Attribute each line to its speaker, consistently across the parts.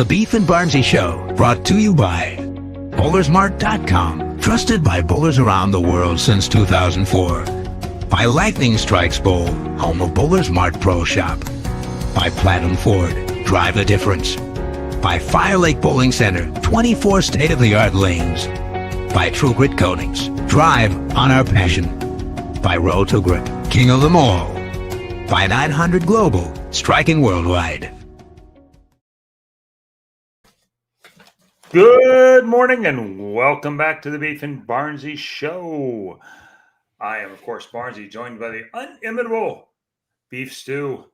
Speaker 1: The Beef and Barnzy Show, brought to you by Bowlersmart.com, trusted by bowlers around the world since 2004. By Lightning Strikes Bowl, home of Bowlers Mart Pro Shop. By Platinum Ford, drive the difference. By Fire Lake Bowling Center, 24 state-of-the-art lanes. By True Grit Coatings, drive on our passion. By Roll to Grip, king of them all. By 900 Global, striking worldwide.
Speaker 2: Good morning and welcome back to the Beef and Barnzy Show. I am, of course, Barnzy, joined by the inimitable Beef Stew.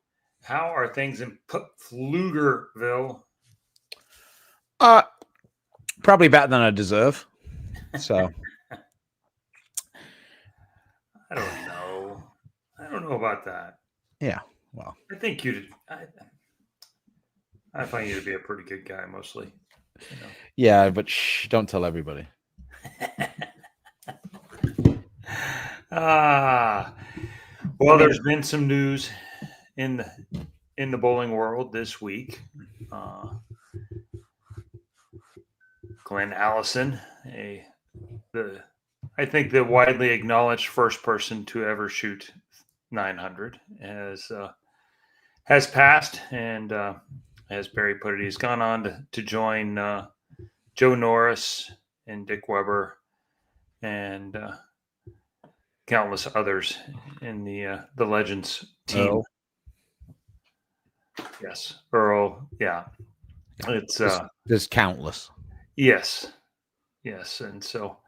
Speaker 2: How are things in Pflugerville?
Speaker 3: Probably better than I deserve. So
Speaker 2: I don't know. I don't know about that.
Speaker 3: Yeah, well,
Speaker 2: I think I find you to be a pretty good guy, mostly. You know.
Speaker 3: Yeah, but shh, don't tell everybody.
Speaker 2: Well, there's been some news in the bowling world this week. Glenn Allison, I think the widely acknowledged first person to ever shoot 900, has passed, and as Barry put it, he's gone on to join Joe Norris and Dick Weber and countless others in the Legends team.
Speaker 3: Earl.
Speaker 2: Yes, Earl. Yeah, it's
Speaker 3: there's countless.
Speaker 2: Yes, and so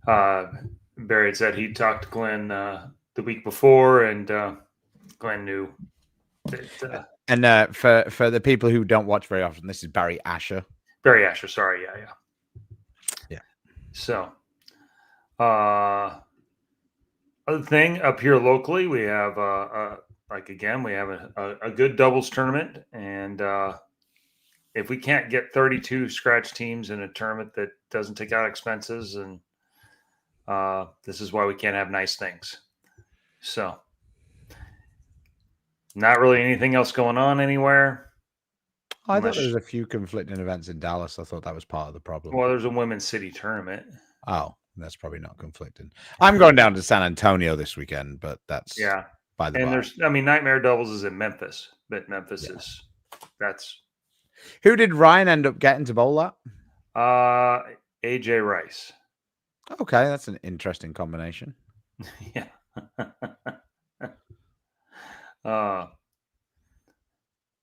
Speaker 2: Barry had said he talked to Glenn the week before, and Glenn knew that.
Speaker 3: And for the people who don't watch very often, this is Barry Asher.
Speaker 2: Barry Asher, sorry, yeah. So, other thing up here locally, we have we have a good doubles tournament, and if we can't get 32 scratch teams in a tournament that doesn't take out expenses, and this is why we can't have nice things. So, not really anything else going on anywhere.
Speaker 3: I thought there was a few conflicting events in Dallas. I thought that was part of the problem.
Speaker 2: Well, there's a women's city tournament.
Speaker 3: Oh, that's probably not conflicting. I'm going down to San Antonio this weekend, but that's by the by.
Speaker 2: Nightmare Doubles is in Memphis, but Memphis is that's.
Speaker 3: Who did Ryan end up getting to bowl that?
Speaker 2: AJ Rice.
Speaker 3: Okay, that's an interesting combination.
Speaker 2: Yeah.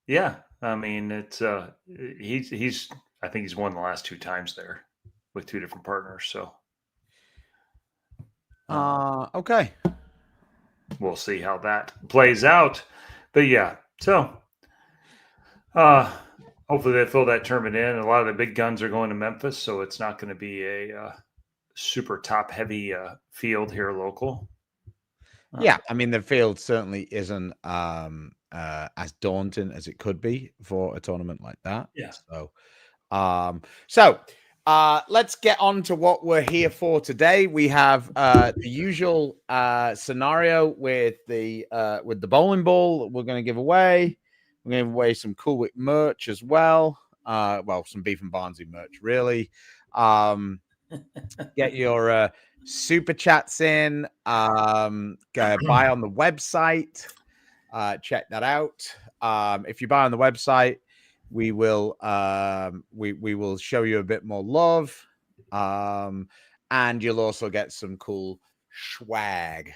Speaker 2: Yeah. I mean, it's he's I think he's won the last 2 times there with 2 different partners. So.
Speaker 3: Okay.
Speaker 2: We'll see how that plays out, but yeah. So. Hopefully they fill that tournament in. A lot of the big guns are going to Memphis, so it's not going to be a super top-heavy field here local.
Speaker 3: Yeah, I mean, the field certainly isn't as daunting as it could be for a tournament like that.
Speaker 2: Yeah.
Speaker 3: So let's get on to what we're here for today. We have the usual scenario with the bowling ball that we're going to give away. We're going to give away some Cool Whip merch as well. Some Beef and Barnzy merch, really. Get your super chats in. Go buy on the website. Check that out. If you buy on the website, we will we will show you a bit more love. And you'll also get some cool swag.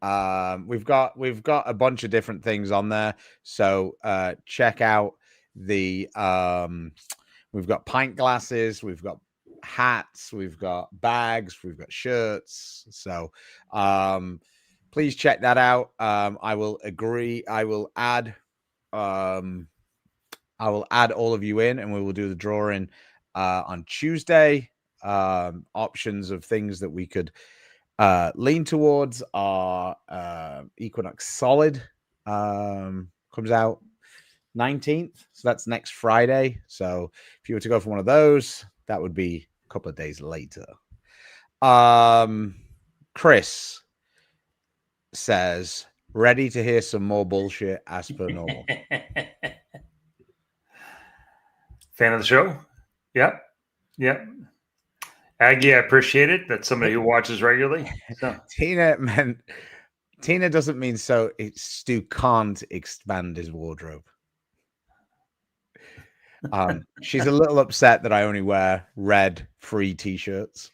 Speaker 3: We've got a bunch of different things on there, so check out the we've got pint glasses, we've got hats, we've got bags, we've got shirts, so please check that out. I will add all of you in, and we will do the drawing on Tuesday. Options of things that we could lean towards are Equinox Solid comes out 19th, so that's next Friday. So if you were to go for one of those, that would be a couple of days later. Chris says, ready to hear some more bullshit as per normal.
Speaker 2: Fan of the show? Yep. Yep. Aggie, I appreciate it. That's somebody who watches regularly. So
Speaker 3: Tina doesn't mean so Stu can't expand his wardrobe. She's a little upset that I only wear red free t-shirts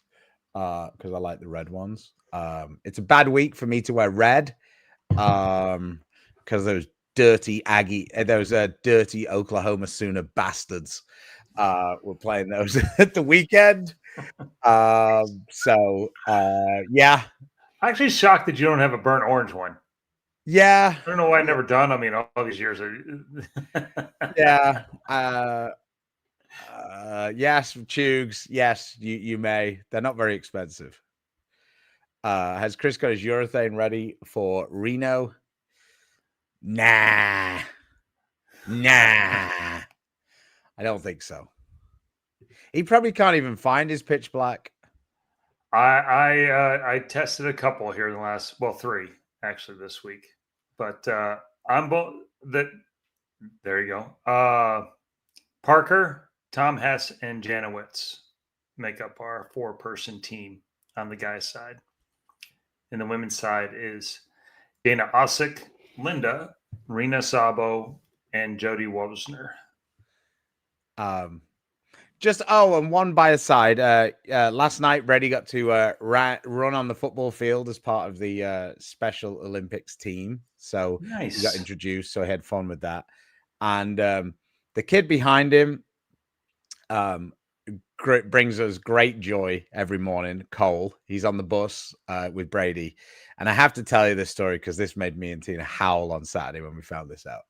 Speaker 3: because I like the red ones. It's a bad week for me to wear red because those dirty dirty Oklahoma Sooner bastards were playing those at the weekend. Yeah.
Speaker 2: I'm actually shocked that you don't have a burnt orange one.
Speaker 3: Yeah.
Speaker 2: I don't know why I never done. I mean, all these years.
Speaker 3: Yeah. Yes, Chugs. Yes, you may. They're not very expensive. Has Chris got his urethane ready for Reno? Nah. I don't think so. He probably can't even find his pitch black.
Speaker 2: I tested a couple here in the last 3 actually this week, but I'm both that. There you go. Parker, Tom Hess, and Janowitz make up our 4-person team on the guys' side. And the women's side is Dana Osick, Linda, Rena Sabo, and Jody Wozner.
Speaker 3: And one by a side. Last night, Reddy got to run on the football field as part of the Special Olympics team. So
Speaker 2: nice.
Speaker 3: He got introduced, so he had fun with that. And the kid behind him brings us great joy every morning. Cole, he's on the bus with Brady. And I have to tell you this story because this made me and Tina howl on Saturday when we found this out.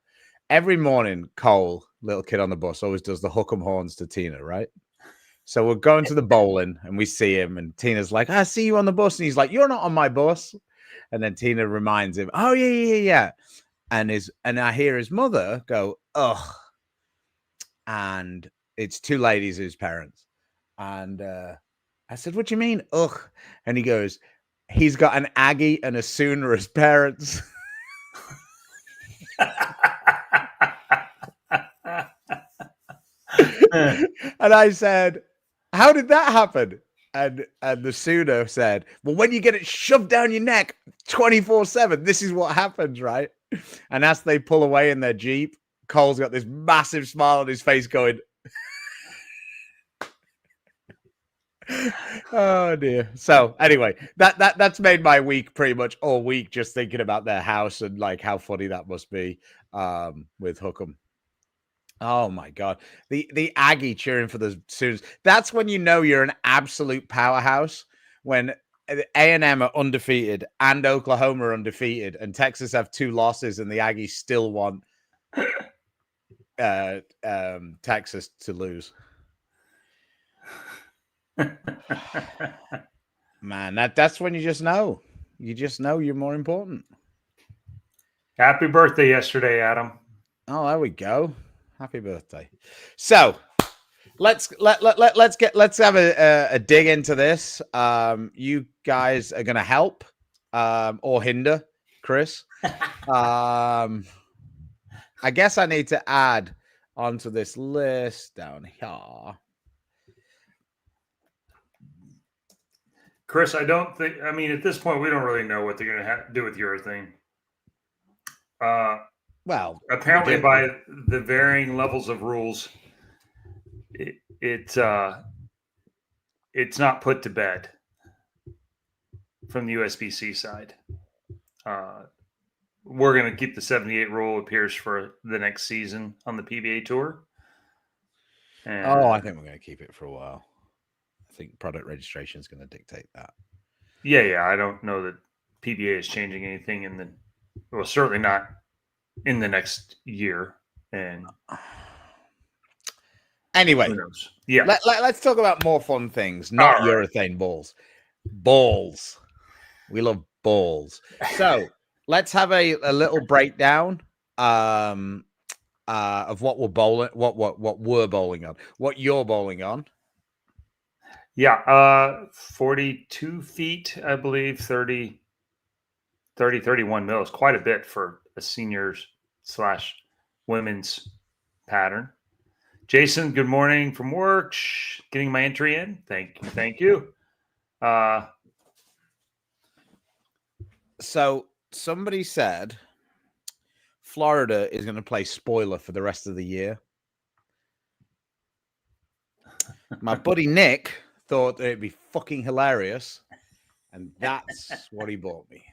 Speaker 3: Every morning, Cole, little kid on the bus, always does the hook 'em horns to Tina, right? So we're going to the bowling and we see him and Tina's like, I see you on the bus. And he's like, you're not on my bus. And then Tina reminds him, oh, yeah. And I hear his mother go, ugh. And it's two ladies, his parents. And I said, what do you mean, ugh? And he goes, he's got an Aggie and a Sooner as parents. And I said, how did that happen? And the Sooner said, well, when you get it shoved down your neck 24/7, this is what happens, right? And as they pull away in their Jeep, Cole's got this massive smile on his face going, oh dear. So anyway, that's made my week pretty much all week just thinking about their house and like how funny that must be with Hookham. Oh my God. The Aggie cheering for the Sooners. That's when you know you're an absolute powerhouse, when A&M are undefeated and Oklahoma are undefeated and Texas have 2 losses and the Aggies still want Texas to lose. Man, that's when you just know. You just know you're more important.
Speaker 2: Happy birthday yesterday, Adam.
Speaker 3: Oh, there we go. Happy birthday. So let's have a dig into this. You guys are gonna help or hinder Chris. I guess I need to add onto this list down here.
Speaker 2: Chris, I don't think. I mean, at this point, we don't really know what they're going to do with urethane.
Speaker 3: Well,
Speaker 2: apparently, by the varying levels of rules, it's not put to bed from the USBC side. We're going to keep the 78 rule, appears, for the next season on the PBA tour.
Speaker 3: And, I think we're going to keep it for a while. I think product registration is going to dictate that.
Speaker 2: Yeah. I don't know that PBA is changing anything certainly not in the next year. And
Speaker 3: anyway,
Speaker 2: yeah,
Speaker 3: let's talk about more fun things, not urethane balls. Balls. We love balls. So let's have a little breakdown of what we're bowling, what we're bowling on, what you're bowling on.
Speaker 2: Yeah, 42 feet, I believe, 31 mils, quite a bit for a seniors/women's pattern. Jason, good morning from work. Getting my entry in. Thank you.
Speaker 3: So somebody said Florida is going to play spoiler for the rest of the year. My buddy Nick thought that it'd be fucking hilarious, and that's what he bought me.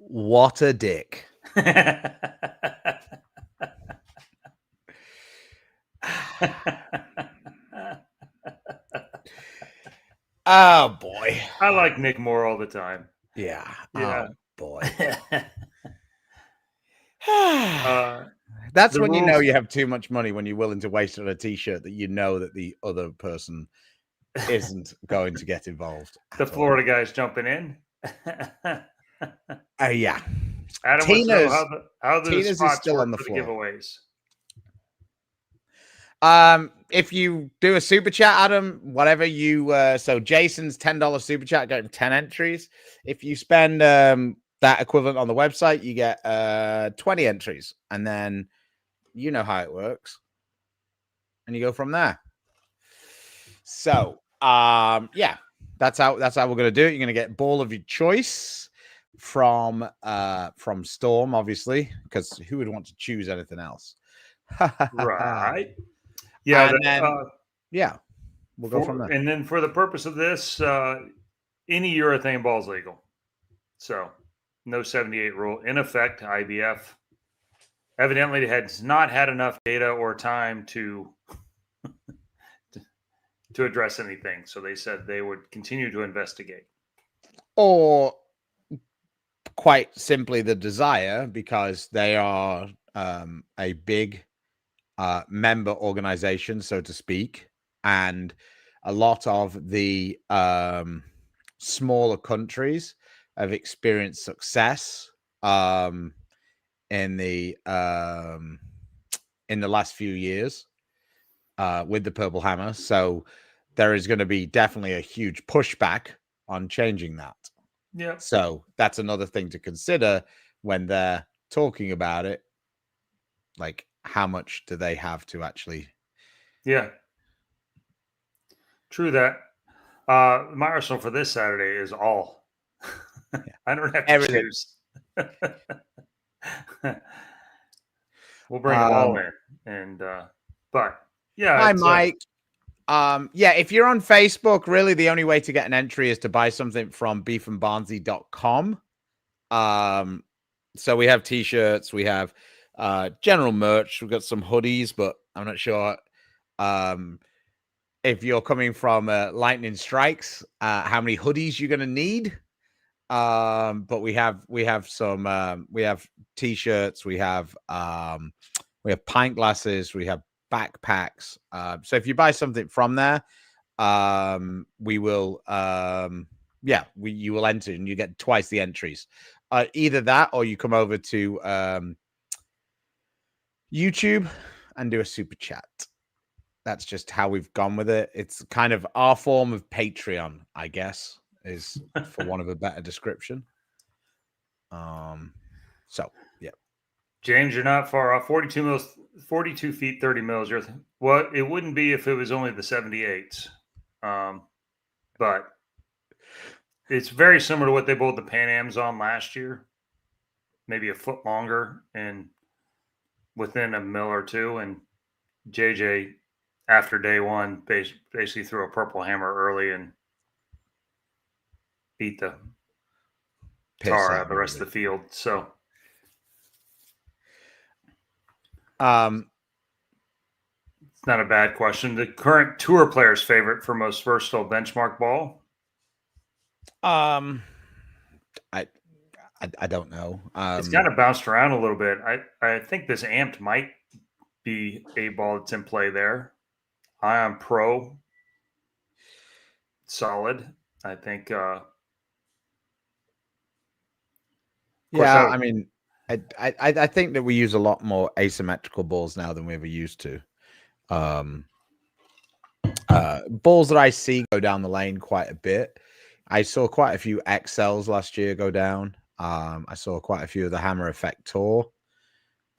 Speaker 3: What a dick. Oh boy.
Speaker 2: I like Nick Moore all the time.
Speaker 3: Yeah.
Speaker 2: Yeah.
Speaker 3: Oh boy. That's when you know you have too much money, when you're willing to waste on a t-shirt that you know that the other person isn't going to get involved.
Speaker 2: The Florida guy's jumping in.
Speaker 3: Yeah.
Speaker 2: Adam wants to know how the
Speaker 3: Tina's
Speaker 2: spots
Speaker 3: is still
Speaker 2: work
Speaker 3: on the
Speaker 2: for
Speaker 3: floor.
Speaker 2: giveaways.
Speaker 3: If you do a super chat, Adam, whatever you so Jason's $10 super chat got him 10 entries. If you spend that equivalent on the website, you get 20 entries, and then you know how it works, and you go from there. So yeah, that's how we're gonna do it. You're gonna get ball of your choice from Storm, obviously, because who would want to choose anything else?
Speaker 2: Right. Yeah.
Speaker 3: And then, yeah, we'll go from there.
Speaker 2: And then for the purpose of this, any urethane ball is legal. So no 78 rule. In effect, IBF evidently has not had enough data or time to address anything. So they said they would continue to investigate.
Speaker 3: Or quite simply the desire, because they are a big member organization, so to speak, and a lot of the smaller countries have experienced success in the last few years with the Purple Hammer. So there is going to be definitely a huge pushback on changing that.
Speaker 2: Yeah.
Speaker 3: So that's another thing to consider when they're talking about it. Like, how much do they have to actually?
Speaker 2: Yeah. True that. My arsenal for this Saturday is all. I don't have to choose. We'll bring them all in. And but yeah.
Speaker 3: Hi, Mike. Yeah, if you're on Facebook, really the only way to get an entry is to buy something from beefandbarnzy.com. So we have t-shirts, we have general merch, we've got some hoodies, but I'm not sure if you're coming from Lightning Strikes, how many hoodies you're gonna need. But we have some we have t-shirts, we have pint glasses, we have backpacks. So if you buy something from there, we will you will enter and you get twice the entries. Either that or you come over to YouTube and do a super chat. That's just how we've gone with it. It's kind of our form of Patreon, I guess, is for want of a better description. So yeah.
Speaker 2: James, you're not far off. 42 feet, 30 mils. Well, it wouldn't be if it was only the 78s. But it's very similar to what they bowled the Pan Ams on last year. Maybe a foot longer and within a mil or two. And JJ, after day one, basically threw a Purple Hammer early and beat the tar out of the rest of the field. So it's not a bad question. The current tour player's favorite for most versatile benchmark ball?
Speaker 3: I don't know.
Speaker 2: It's kind of bounced around a little bit. I think this amped might be a ball that's in play there. Ion Pro, solid. I think.
Speaker 3: Yeah, I mean, I think that we use a lot more asymmetrical balls now than we ever used to. Balls that I see go down the lane quite a bit. I saw quite a few XLs last year go down. I saw quite a few of the Hammer Effect Tour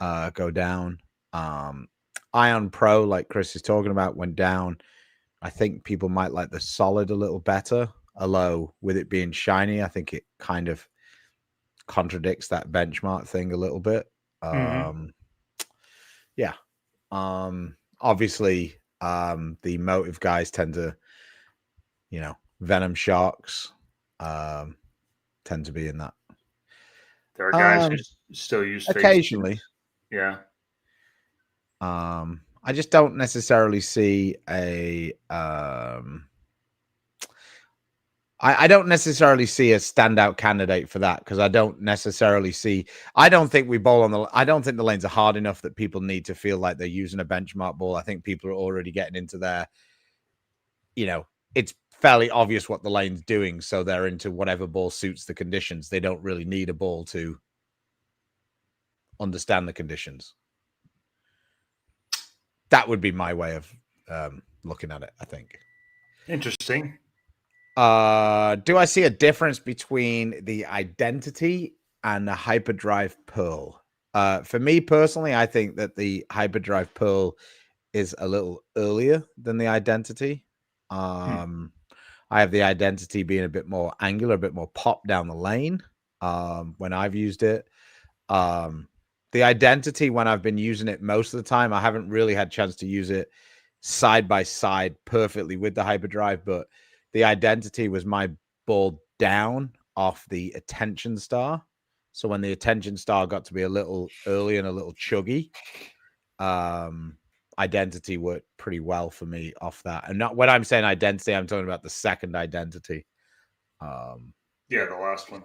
Speaker 3: go down. Ion Pro, like Chris is talking about, went down. I think people might like the Solid a little better, although with it being shiny, I think it kind of contradicts that benchmark thing a little bit. Yeah. Obviously, the Motive guys tend to, Venom Sharks tend to be in that.
Speaker 2: There are guys who still use
Speaker 3: occasionally.
Speaker 2: Yeah.
Speaker 3: I just don't necessarily see a I don't necessarily see a standout candidate for that, because I don't think we bowl on I don't think the lanes are hard enough that people need to feel like they're using a benchmark ball. I think people are already getting into their, it's fairly obvious what the lane's doing, so they're into whatever ball suits the conditions. They don't really need a ball to understand the conditions. That would be my way of looking at it, I think.
Speaker 2: Interesting.
Speaker 3: Do I see a difference between the Identity and the Hyperdrive Pearl? For me personally, I think that the Hyperdrive Pearl is a little earlier than the Identity. I have the Identity being a bit more angular, a bit more pop down the lane when I've used it. The Identity, when I've been using it most of the time, I haven't really had a chance to use it side by side perfectly with the Hyperdrive, but the Identity was my ball down off the Attention Star. So when the Attention Star got to be a little early and a little chuggy, Identity worked pretty well for me off that. And not when I'm saying Identity, I'm talking about the second Identity.
Speaker 2: Yeah, the last one.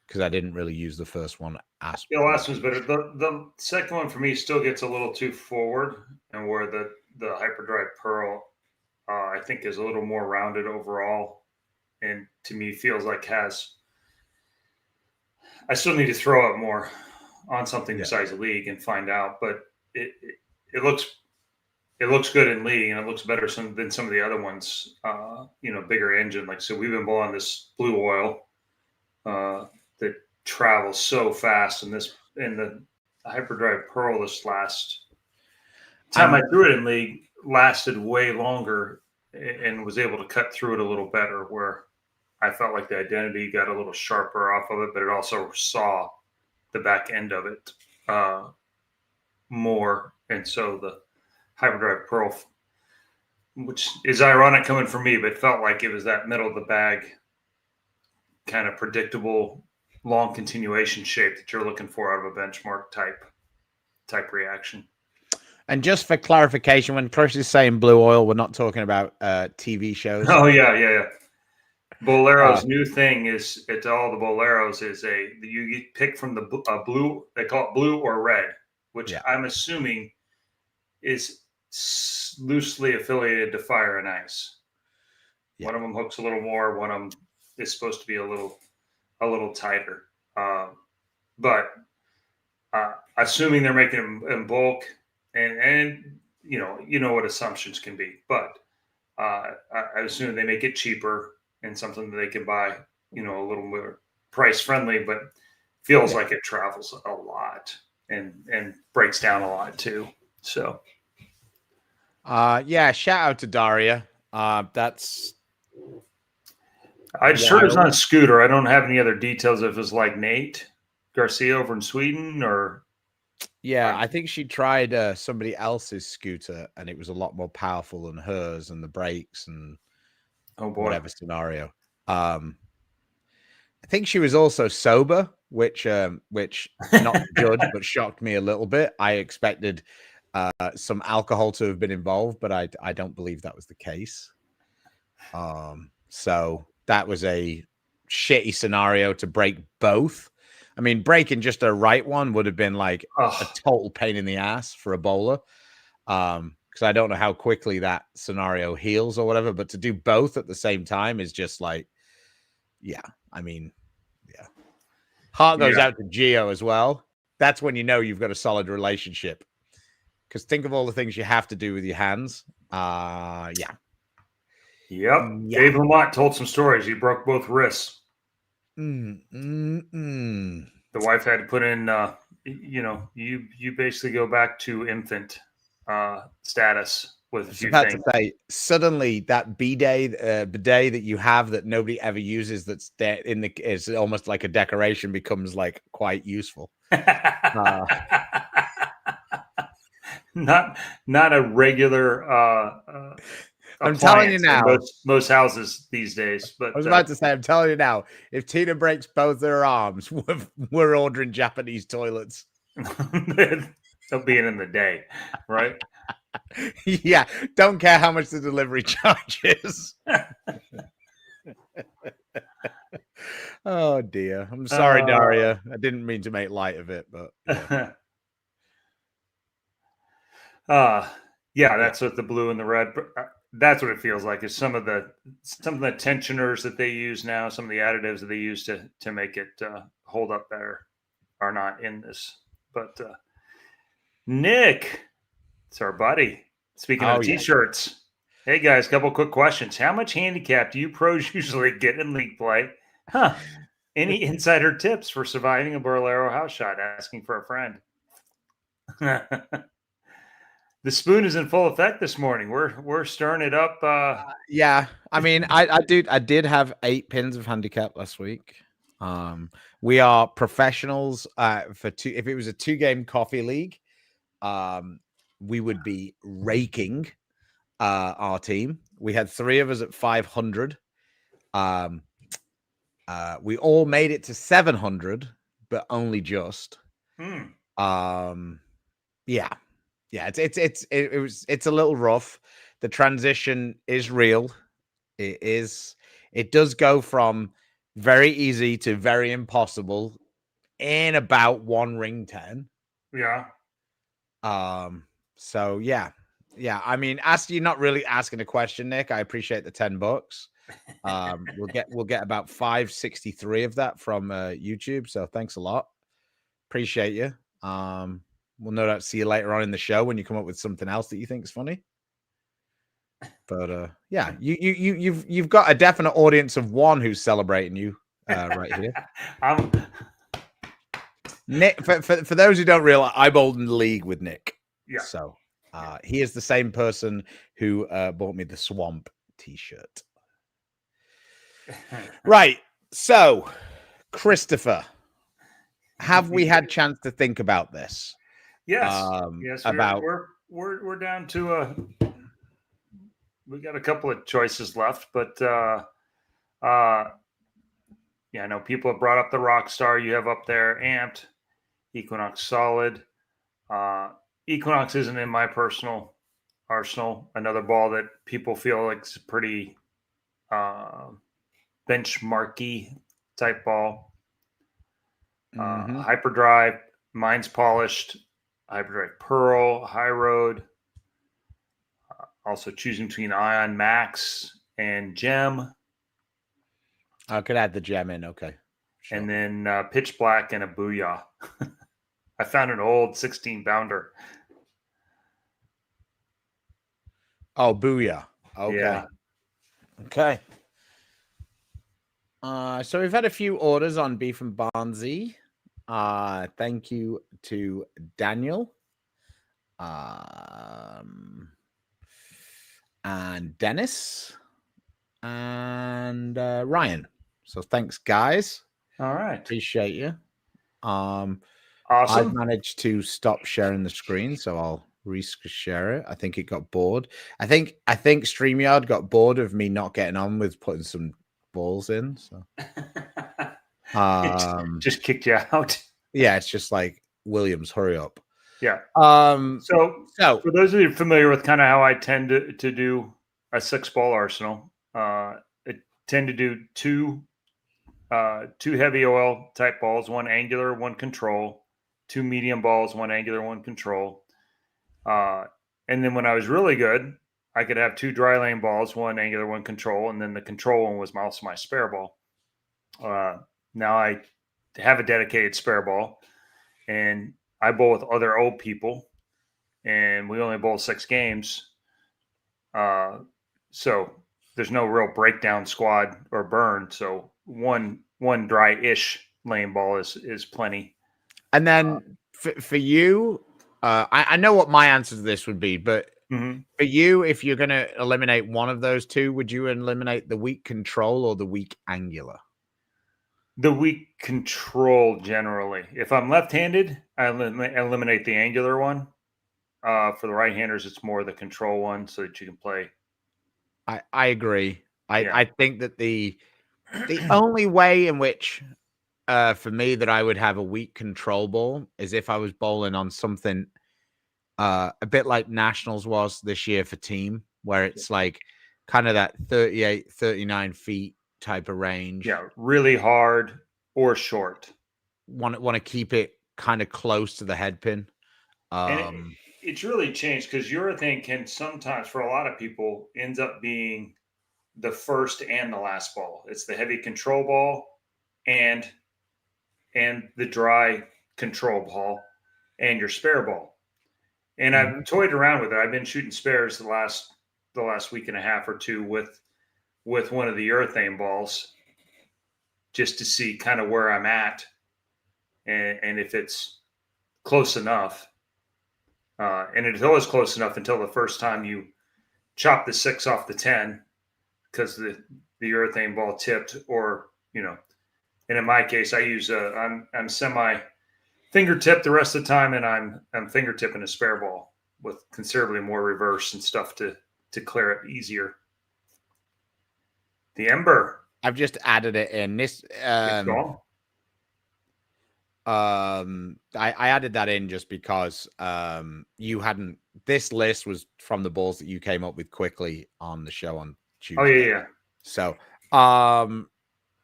Speaker 3: Because I didn't really use the first one.
Speaker 2: The last one's better. The second one for me still gets a little too forward, and where the Hyperdrive Pearl, I think, is a little more rounded overall, and to me feels like I still need to throw it more on something besides the league and find out, but it looks good in league, and it looks better than some of the other ones. Bigger engine. Like, so we've been blowing this Blue Oil that travels so fast, and the Hyperdrive Pearl this last time I threw it in league lasted way longer and was able to cut through it a little better, where I felt like the Identity got a little sharper off of it, but it also saw the back end of it more. And so the Hyperdrive Pearl, which is ironic coming from me, but felt like it was that middle of the bag kind of predictable long continuation shape that you're looking for out of a benchmark type reaction.
Speaker 3: And just for clarification, when Chris is saying Blue Oil, we're not talking about TV shows.
Speaker 2: Oh yeah. Bolero's new thing is, to all the Boleros, is you pick from the blue. They call it blue or red, which I'm assuming is loosely affiliated to Fire and Ice. One of them hooks a little more. One of them is supposed to be a little tighter. But assuming they're making them in bulk, and you know what assumptions can be, but I assume they make it cheaper and something that they can buy, a little more price friendly, but feels like it travels a lot and breaks down a lot too. So,
Speaker 3: shout out to Daria. That's.
Speaker 2: I sure it's not a scooter. I don't have any other details if it's like Nate Garcia over in Sweden or.
Speaker 3: Yeah, I think she tried somebody else's scooter, and it was a lot more powerful than hers, and the brakes and whatever scenario. I think she was also sober, which not good, but shocked me a little bit. I expected some alcohol to have been involved, but I don't believe that was the case. So that was a shitty scenario to break both. I mean, breaking just a right one would have been like a total pain in the ass for a bowler. Because I don't know how quickly that scenario heals or whatever, but to do both at the same time is just like, Heart goes out to Gio as well. That's when you know you've got a solid relationship. Because think of all the things you have to do with your hands.
Speaker 2: Yep. Dave Lamont told some stories. He broke both wrists.
Speaker 3: Mm.
Speaker 2: The wife had to put in, you basically go back to infant status with
Speaker 3: I
Speaker 2: a
Speaker 3: was
Speaker 2: few
Speaker 3: about to
Speaker 2: things.
Speaker 3: say, suddenly that bidet that you have that nobody ever uses, that's there is almost like a decoration, becomes like quite useful.
Speaker 2: Not a regular
Speaker 3: I'm telling you
Speaker 2: appliance in
Speaker 3: now.
Speaker 2: most houses these days. But
Speaker 3: I was about to say, I'm telling you now, if Tina breaks both her arms, we're ordering Japanese toilets.
Speaker 2: they'll be in the day, right?
Speaker 3: Yeah, don't care how much the delivery charges. Oh dear. I'm sorry, Daria. I didn't mean to make light of it, but yeah.
Speaker 2: Yeah, that's what the blue and the red. That's what it feels like. Is some of the tensioners that they use now, some of the additives that they use to make it hold up better, are not in this. But Nick, it's our buddy. Speaking of
Speaker 3: Oh yeah.
Speaker 2: t-shirts, hey guys, couple quick questions. How much handicap do you pros usually get in league play? Huh? Any insider tips for surviving a Borlero house shot? Asking for a friend. The spoon is in full effect this morning. We're stirring it up.
Speaker 3: Yeah. I mean, I did have 8 pins of handicap last week. We are professionals for two. If it was a 2-game coffee league, we would be raking our team. We had 3 of us at 500. We all made it to 700, but only just. Yeah. It's a little rough. The transition is real. It does go from very easy to very impossible in about 1 ring 10.
Speaker 2: Yeah.
Speaker 3: So yeah. I mean, you're not really asking a question, Nick. I appreciate the $10. We'll get about 563 of that from YouTube. So thanks a lot. Appreciate you. We'll no doubt see you later on in the show when you come up with something else that you think is funny. But yeah, you've got a definite audience of 1 who's celebrating you right here. Nick, for those who don't realize, I bowled in the league with Nick.
Speaker 2: Yeah.
Speaker 3: So he is the same person who bought me the Swamp t-shirt. Right. So, Christopher, have we had chance to think about this?
Speaker 2: Yes. Yes.
Speaker 3: About
Speaker 2: we're down to we got a couple of choices left, but yeah, I know people have brought up the Rockstar. You have up there Amped, Equinox Solid. Equinox isn't in my personal arsenal. Another ball that people feel like is pretty benchmarky type ball. Hyperdrive, Mine's Polished, Hyperdrive Pearl, High Road. Also choosing between Ion Max and Gem.
Speaker 3: I could add the Gem in, okay.
Speaker 2: Sure. And then Pitch Black and a Booyah. I found an old 16-pounder.
Speaker 3: Oh, Booyah. Okay.
Speaker 2: Yeah.
Speaker 3: Okay. So we've had a few orders on beef and Barnzy. Thank you to Daniel. And Dennis. And Ryan. So thanks, guys.
Speaker 2: All right.
Speaker 3: Appreciate you.
Speaker 2: Awesome.
Speaker 3: I've managed to stop sharing the screen, so I'll re-share it. I think it got bored. I think StreamYard got bored of me not getting on with putting some balls in. So
Speaker 2: just kicked you out.
Speaker 3: Yeah, it's just like, Williams, hurry up.
Speaker 2: Yeah.
Speaker 3: So
Speaker 2: for those of you familiar with kind of how I tend to do a 6-ball arsenal, I tend to do two heavy oil type balls, 1 angular, 1 control, 2 medium balls, 1 angular, 1 control. And then when I was really good, I could have 2 dry lane balls, 1 angular, 1 control, and then the control one was also my spare ball. Now I have a dedicated spare ball, and I bowl with other old people, and we only bowl 6 games. So there's no real breakdown squad or burn. So one one dry-ish lane ball is plenty.
Speaker 3: And then for you, I know what my answer to this would be, but for you, if you're going to eliminate one of those two, would you eliminate the weak control or the weak angular?
Speaker 2: The weak control generally. If I'm left-handed, I eliminate the angular one. For the right-handers, it's more the control one so that you can play.
Speaker 3: I agree. I think that the only way in which for me that I would have a weak control ball is if I was bowling on something a bit like Nationals was this year for team, where it's like kind of that 38, 39 feet type of range.
Speaker 2: Yeah, really hard or short.
Speaker 3: Want to keep it kind of close to the head pin.
Speaker 2: And it's really changed because urethane can sometimes, for a lot of people, ends up being the first and the last ball. It's the heavy control ball and the dry control ball and your spare ball. And I've toyed around with it. I've been shooting spares the last week and a half or two with one of the urethane balls just to see kind of where I'm at and if it's close enough. And it's always close enough until the first time you chop the 6 off the 10 because the urethane ball tipped, or and in my case I use I'm semi fingertip the rest of the time, and I'm fingertipping a spare ball with considerably more reverse and stuff to clear it easier. The Ember,
Speaker 3: I've just added it in this. I added that in just because you hadn't. This list was from the balls that you came up with quickly on the show on Tuesday.
Speaker 2: Oh yeah.
Speaker 3: So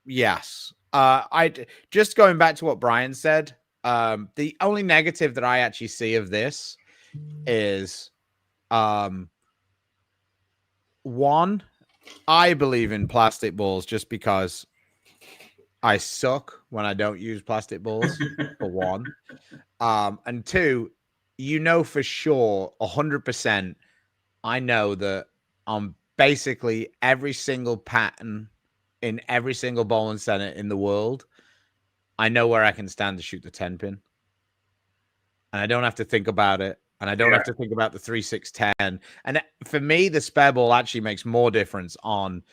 Speaker 3: yes. I just going back to what Brian said. The only negative that I actually see of this is one, I believe in plastic balls just because I suck when I don't use plastic balls, for one. And two, for sure, 100%, I know that on basically every single pattern in every single bowling center in the world, I know where I can stand to shoot the 10 pin. And I don't have to think about it. And I don't have to think about the 3-6-10. And for me, the spare ball actually makes more difference on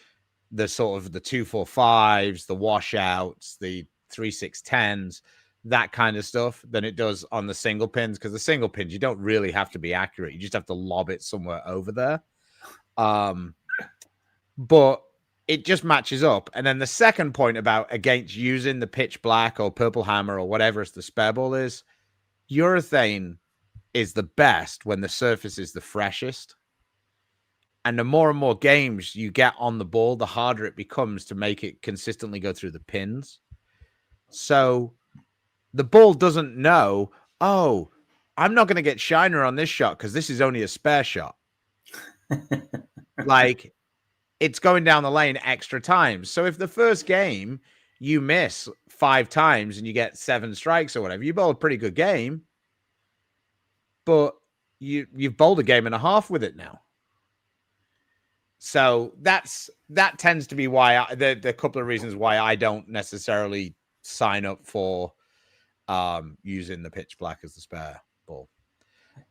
Speaker 3: the sort of the 2-4-5s, the washouts, the 3-6-10s, that kind of stuff than it does on the single pins. Because the single pins, you don't really have to be accurate. You just have to lob it somewhere over there. But it just matches up. And then the second point about against using the pitch black or purple hammer or whatever the spare ball is, urethane is the best when the surface is the freshest. And the more and more games you get on the ball, the harder it becomes to make it consistently go through the pins. So the ball doesn't know, oh, I'm not going to get shiner on this shot because this is only a spare shot. Like, it's going down the lane extra times. So if the first game you miss 5 times and you get 7 strikes or whatever, you bowl a pretty good game, but you've bowled a game and a half with it now. So that tends to be why the couple of reasons why I don't necessarily sign up for using the pitch black as the spare ball.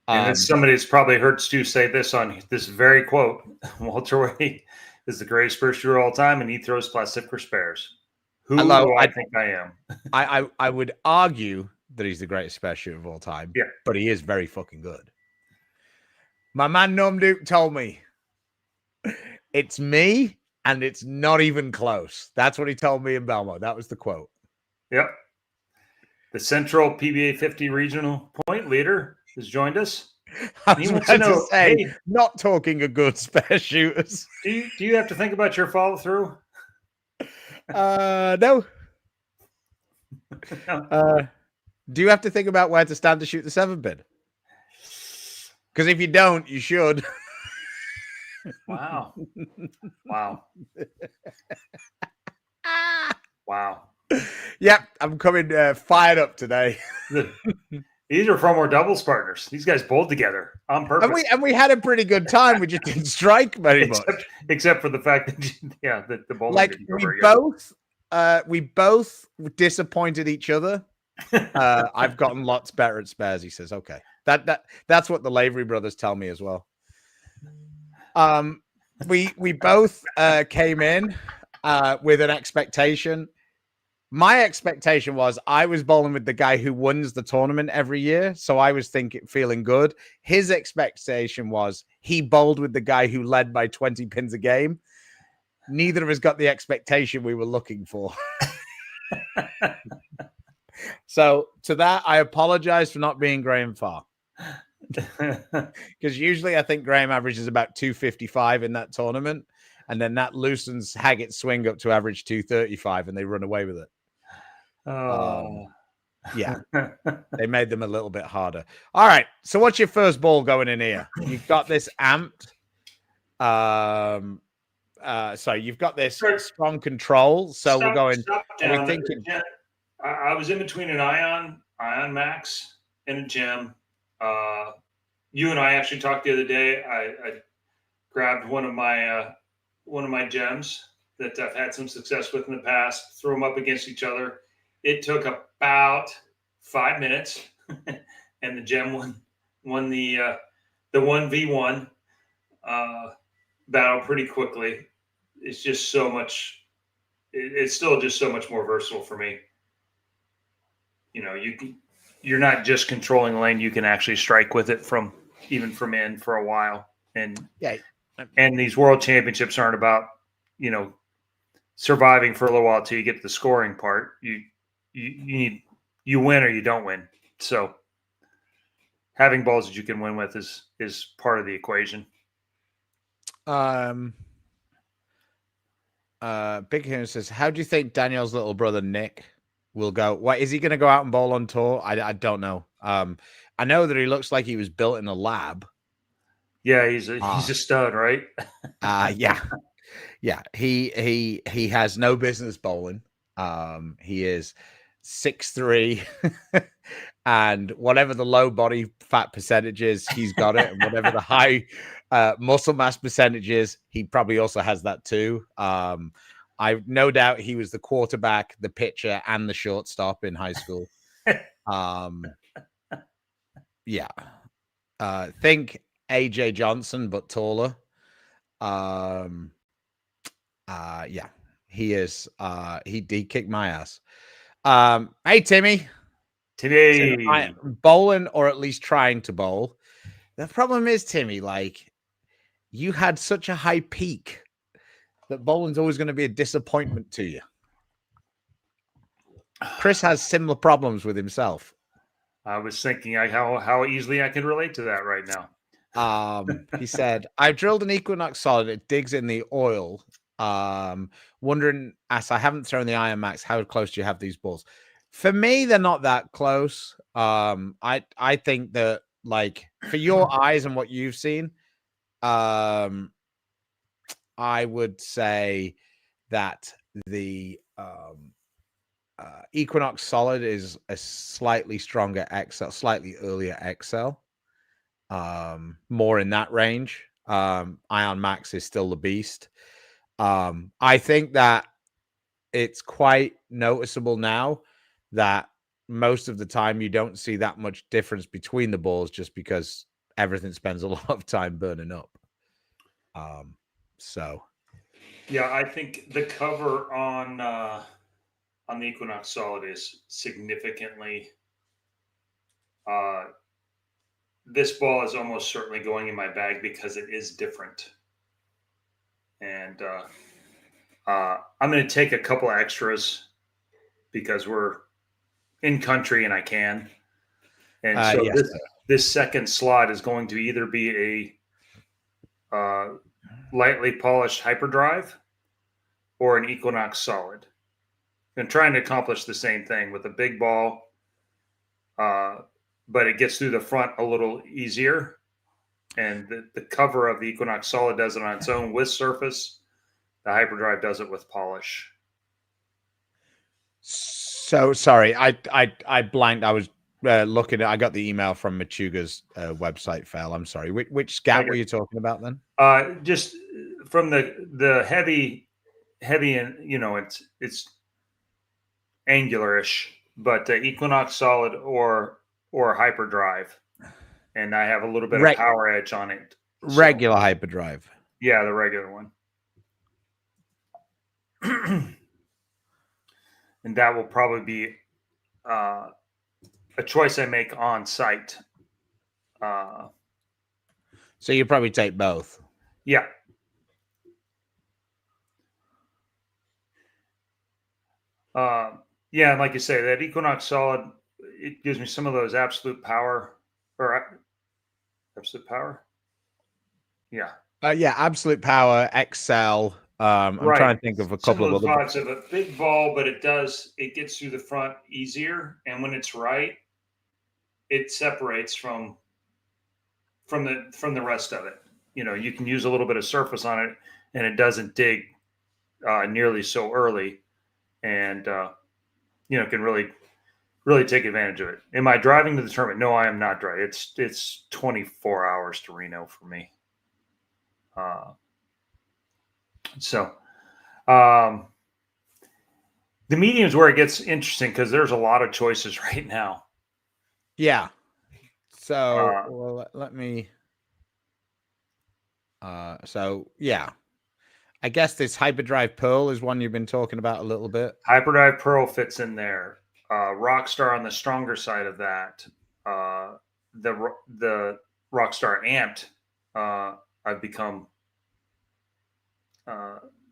Speaker 2: And somebody's probably heard Stu say this on this very quote: Walter Way is the greatest spare shooter of all time, and he throws plastic for spares. Who do I think I am?
Speaker 3: I would argue that he's the greatest spare shooter of all time.
Speaker 2: Yeah,
Speaker 3: but he is very fucking good. My man Nom Duke told me it's me, and it's not even close. That's what he told me in Belmont. That was the quote.
Speaker 2: Yep. The Central PBA 50 regional point leader has joined us.
Speaker 3: He wants to know, hey, not talking a good spare shooters.
Speaker 2: Do you have to think about your follow through?
Speaker 3: No. Do you have to think about where to stand to shoot the 7 pin? Because if you don't, you should.
Speaker 2: Wow. Wow.
Speaker 3: Yep, I'm coming fired up today.
Speaker 2: These are from our doubles partners. These guys bowled together on purpose.
Speaker 3: And we had a pretty good time. We just didn't strike very much.
Speaker 2: Except for the fact that, that the bowling
Speaker 3: we both we both disappointed each other. I've gotten lots better at spares, he says. Okay. That's what the Lavery brothers tell me as well. We both came in with an expectation. My expectation was I was bowling with the guy who wins the tournament every year, so I was feeling good. His expectation was he bowled with the guy who led by 20 pins a game. Neither of us got the expectation we were looking for. So to that, I apologize for not being Graham Farr. Because usually I think Graham averages about 255 in that tournament, and then that loosens Haggett's swing up to average 235, and they run away with it. Yeah, they made them a little bit harder. All right, so what's your first ball going in here? You've got this amped. So you've got this strong control. So we're going. Are we thinking?
Speaker 2: I was in between an Ion Max and a gem. You and I actually talked the other day. I grabbed one of my gems that I've had some success with in the past. Threw them up against each other. It took about 5 minutes, and the gem won the 1v1 battle pretty quickly. It's just so much. It's still just so much more versatile for me. You know, you're not just controlling the lane. You can actually strike with it from in for a while. And these world championships aren't about, surviving for a little while till you get to the scoring part. You win or you don't win. So having balls that you can win with is part of the equation.
Speaker 3: Big Hero says, how do you think Daniel's little brother Nick will go? What is he going to go out and bowl on tour? I don't know. I know that he looks like he was built in a lab.
Speaker 2: Yeah, he's a stud, right?
Speaker 3: Yeah. He has no business bowling. He is 6'3", and whatever the low body fat percentage is, he's got it. And whatever the high muscle mass percentage is, he probably also has that too. I no doubt he was the quarterback, the pitcher, and the shortstop in high school. Think AJ Johnson, but taller. He is. He kicked my ass. Hey, Timmy. Bowling, or at least trying to bowl. The problem is, Timmy, like, you had such a high peak that bowling's always going to be a disappointment to you. Chris has similar problems with himself.
Speaker 2: I was thinking how easily I can relate to that right now.
Speaker 3: He said, I've drilled an Equinox solid. It digs in the oil. Wondering, as I haven't thrown the Iron Max, how close do you have these balls? For me, they're not that close. I think that, like, for your eyes and what you've seen, I would say that the Equinox Solid is a slightly stronger XL, slightly earlier XL, more in that range. Ion Max is still the beast. I think that it's quite noticeable now that most of the time you don't see that much difference between the balls, just because everything spends a lot of time burning up.
Speaker 2: Yeah, I think the cover on the Equinox Solid is significantly. This ball is almost certainly going in my bag because it is different, and I'm going to take a couple extras because we're in country and I can. And so this second slot is going to either be a lightly polished hyperdrive or an Equinox Solid. And trying to accomplish the same thing with a big ball, but it gets through the front a little easier. And the cover of the Equinox Solid does it on its own with surface. The hyperdrive does it with polish.
Speaker 3: So sorry, I blanked. I was looking at. I got the email from Machuga's website fail. I'm sorry. Which scat were you talking about then?
Speaker 2: Just from the heavy, and it's angular-ish, but Equinox Solid or Hyperdrive, and I have a little bit of power edge on it.
Speaker 3: Regular hyperdrive.
Speaker 2: Yeah, the regular one. And that will probably be a choice I make on site.
Speaker 3: So you probably take both.
Speaker 2: Yeah. Yeah, and like you say, that Equinox Solid, it gives me some of those absolute power, or absolute power. Yeah.
Speaker 3: Yeah, absolute power, Excel. I'm trying to think of a couple of other.
Speaker 2: Some of those vibes have a big ball, but it gets through the front easier, and when it's right, it separates from the rest of it. You know, you can use a little bit of surface on it, and it doesn't dig nearly so early, and can really take advantage of it. Am I driving to the tournament? No, I am not driving. It's 24 hours to Reno for me. The medium is where it gets interesting because there's a lot of choices right now.
Speaker 3: Yeah. So let me. So yeah, I guess this Hyperdrive Pearl is one you've been talking about a little bit.
Speaker 2: Hyperdrive Pearl fits in there. Rockstar on the stronger side of that. The Rockstar Amped. I've become.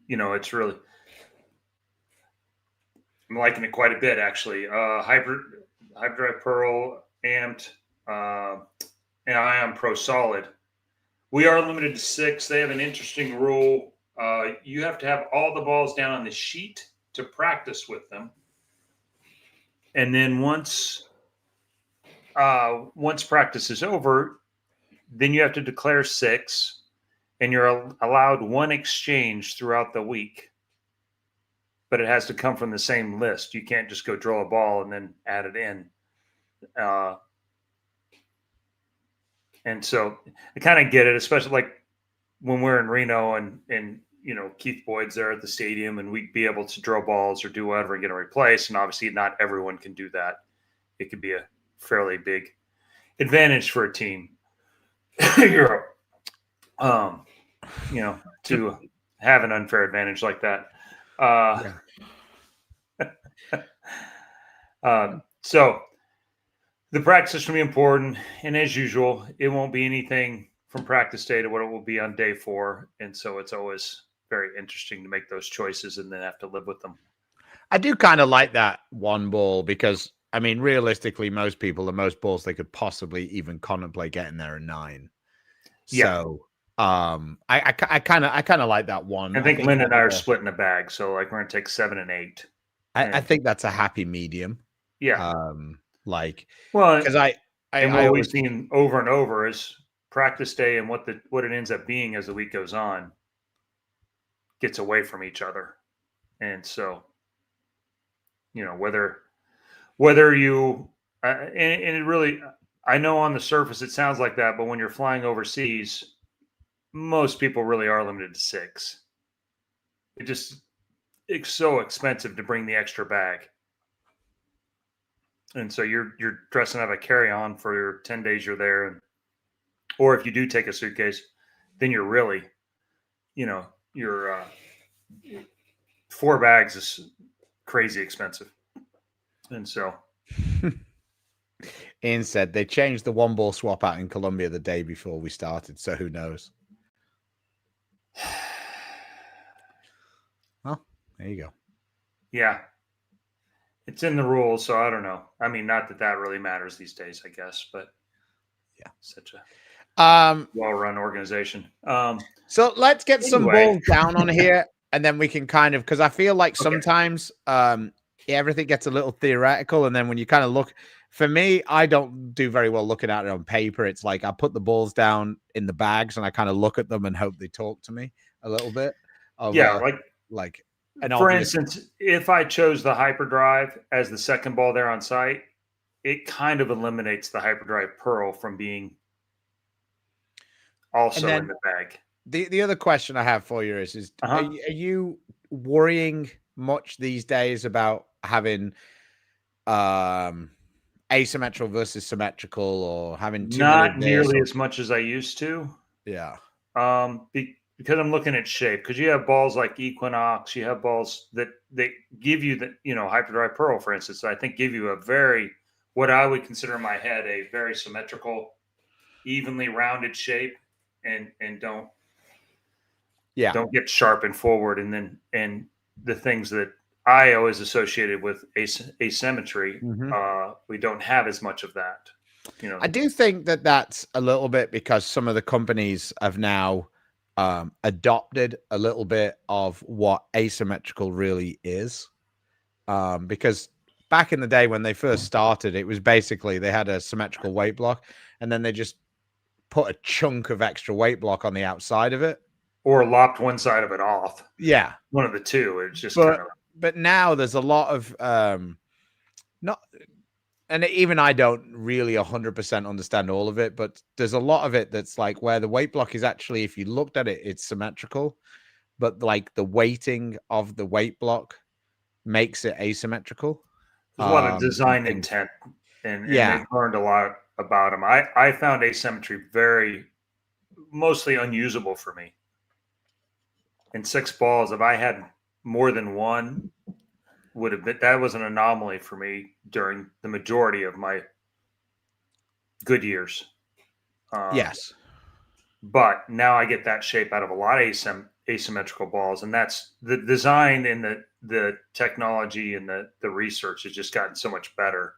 Speaker 2: It's really. I'm liking it quite a bit, actually. Hyperdrive Pearl, Amped, and Ion Pro Solid. We are limited to 6. They have an interesting rule. You have to have all the balls down on the sheet to practice with them. And then once practice is over, then you have to declare 6, and you're allowed 1 exchange throughout the week. But it has to come from the same list. You can't just go draw a ball and then add it in. And so I kind of get it, especially like when we're in Reno and Keith Boyd's there at the stadium, and we'd be able to draw balls or do whatever and get a replace. And obviously not everyone can do that. It could be a fairly big advantage for a team to have an unfair advantage like that. So the practice is going to be important, and as usual, it won't be anything from practice day to what it will be on day 4, and so it's always very interesting to make those choices and then have to live with them.
Speaker 3: I do kind of like that 1 ball because, I mean, realistically, most people, the most balls they could possibly even contemplate getting there are 9.
Speaker 2: Yeah.
Speaker 3: So I kind of like that 1.
Speaker 2: I think Lynn and I are splitting the bag, so like we're gonna take 7 and 8.
Speaker 3: I think that's a happy medium.
Speaker 2: Yeah.
Speaker 3: Because I
Speaker 2: what we've seen over and over is practice day and what it ends up being as the week goes on gets away from each other, and so whether you and it really, I know on the surface it sounds like that, but when you're flying overseas, most people really are limited to 6. It's so expensive to bring the extra bag. And so you're dressing up a carry-on for your 10 days you're there. Or if you do take a suitcase, then you're really, your 4 bags is crazy expensive. And so.
Speaker 3: Ian said they changed the 1 ball swap out in Colombia the day before we started. So who knows? Well, there you go.
Speaker 2: Yeah. It's in the rules, so I don't know. I mean, not that really matters these days, I guess, but
Speaker 3: yeah,
Speaker 2: such a well-run organization.
Speaker 3: So let's get some balls down on here, and then we can kind of, because I feel like sometimes everything gets a little theoretical, and then when you kind of look, for me, I don't do very well looking at it on paper. It's like I put the balls down in the bags, and I kind of look at them and hope they talk to me a little bit.
Speaker 2: For instance, if I chose the Hyperdrive as the second ball there on site, it kind of eliminates the Hyperdrive Pearl from being also in the bag.
Speaker 3: The other question I have for you is are you worrying much these days about having asymmetrical versus symmetrical, or having too many
Speaker 2: Not
Speaker 3: of this?
Speaker 2: nearly as much as I used to.
Speaker 3: Yeah.
Speaker 2: Because I'm looking at shape. Because you have balls like Equinox, you have balls that they give you the, Hyperdrive Pearl, for instance. I think give you a very, what I would consider in my head, a very symmetrical, evenly rounded shape, and don't get sharp and forward. And the things that I always associated with asymmetry, we don't have as much of that.
Speaker 3: I do think that that's a little bit because some of the companies have now adopted a little bit of what asymmetrical really is. Because back in the day when they first started, it was basically they had a symmetrical weight block, and then they just put a chunk of extra weight block on the outside of it,
Speaker 2: or lopped one side of it off.
Speaker 3: Yeah,
Speaker 2: one of the two. It's just kind of.
Speaker 3: But now there's a lot of not, and even I don't really 100% understand all of it, but there's a lot of it that's like where the weight block is actually, if you looked at it, it's symmetrical, but like the weighting of the weight block makes it asymmetrical.
Speaker 2: There's a lot of design intent, and they've learned a lot about them. I found asymmetry mostly unusable for me. In 6 balls, if I had more than one, that was an anomaly for me during the majority of my good years.
Speaker 3: Yes.
Speaker 2: But now I get that shape out of a lot of asymmetrical balls, and that's the design and the technology and the research has just gotten so much better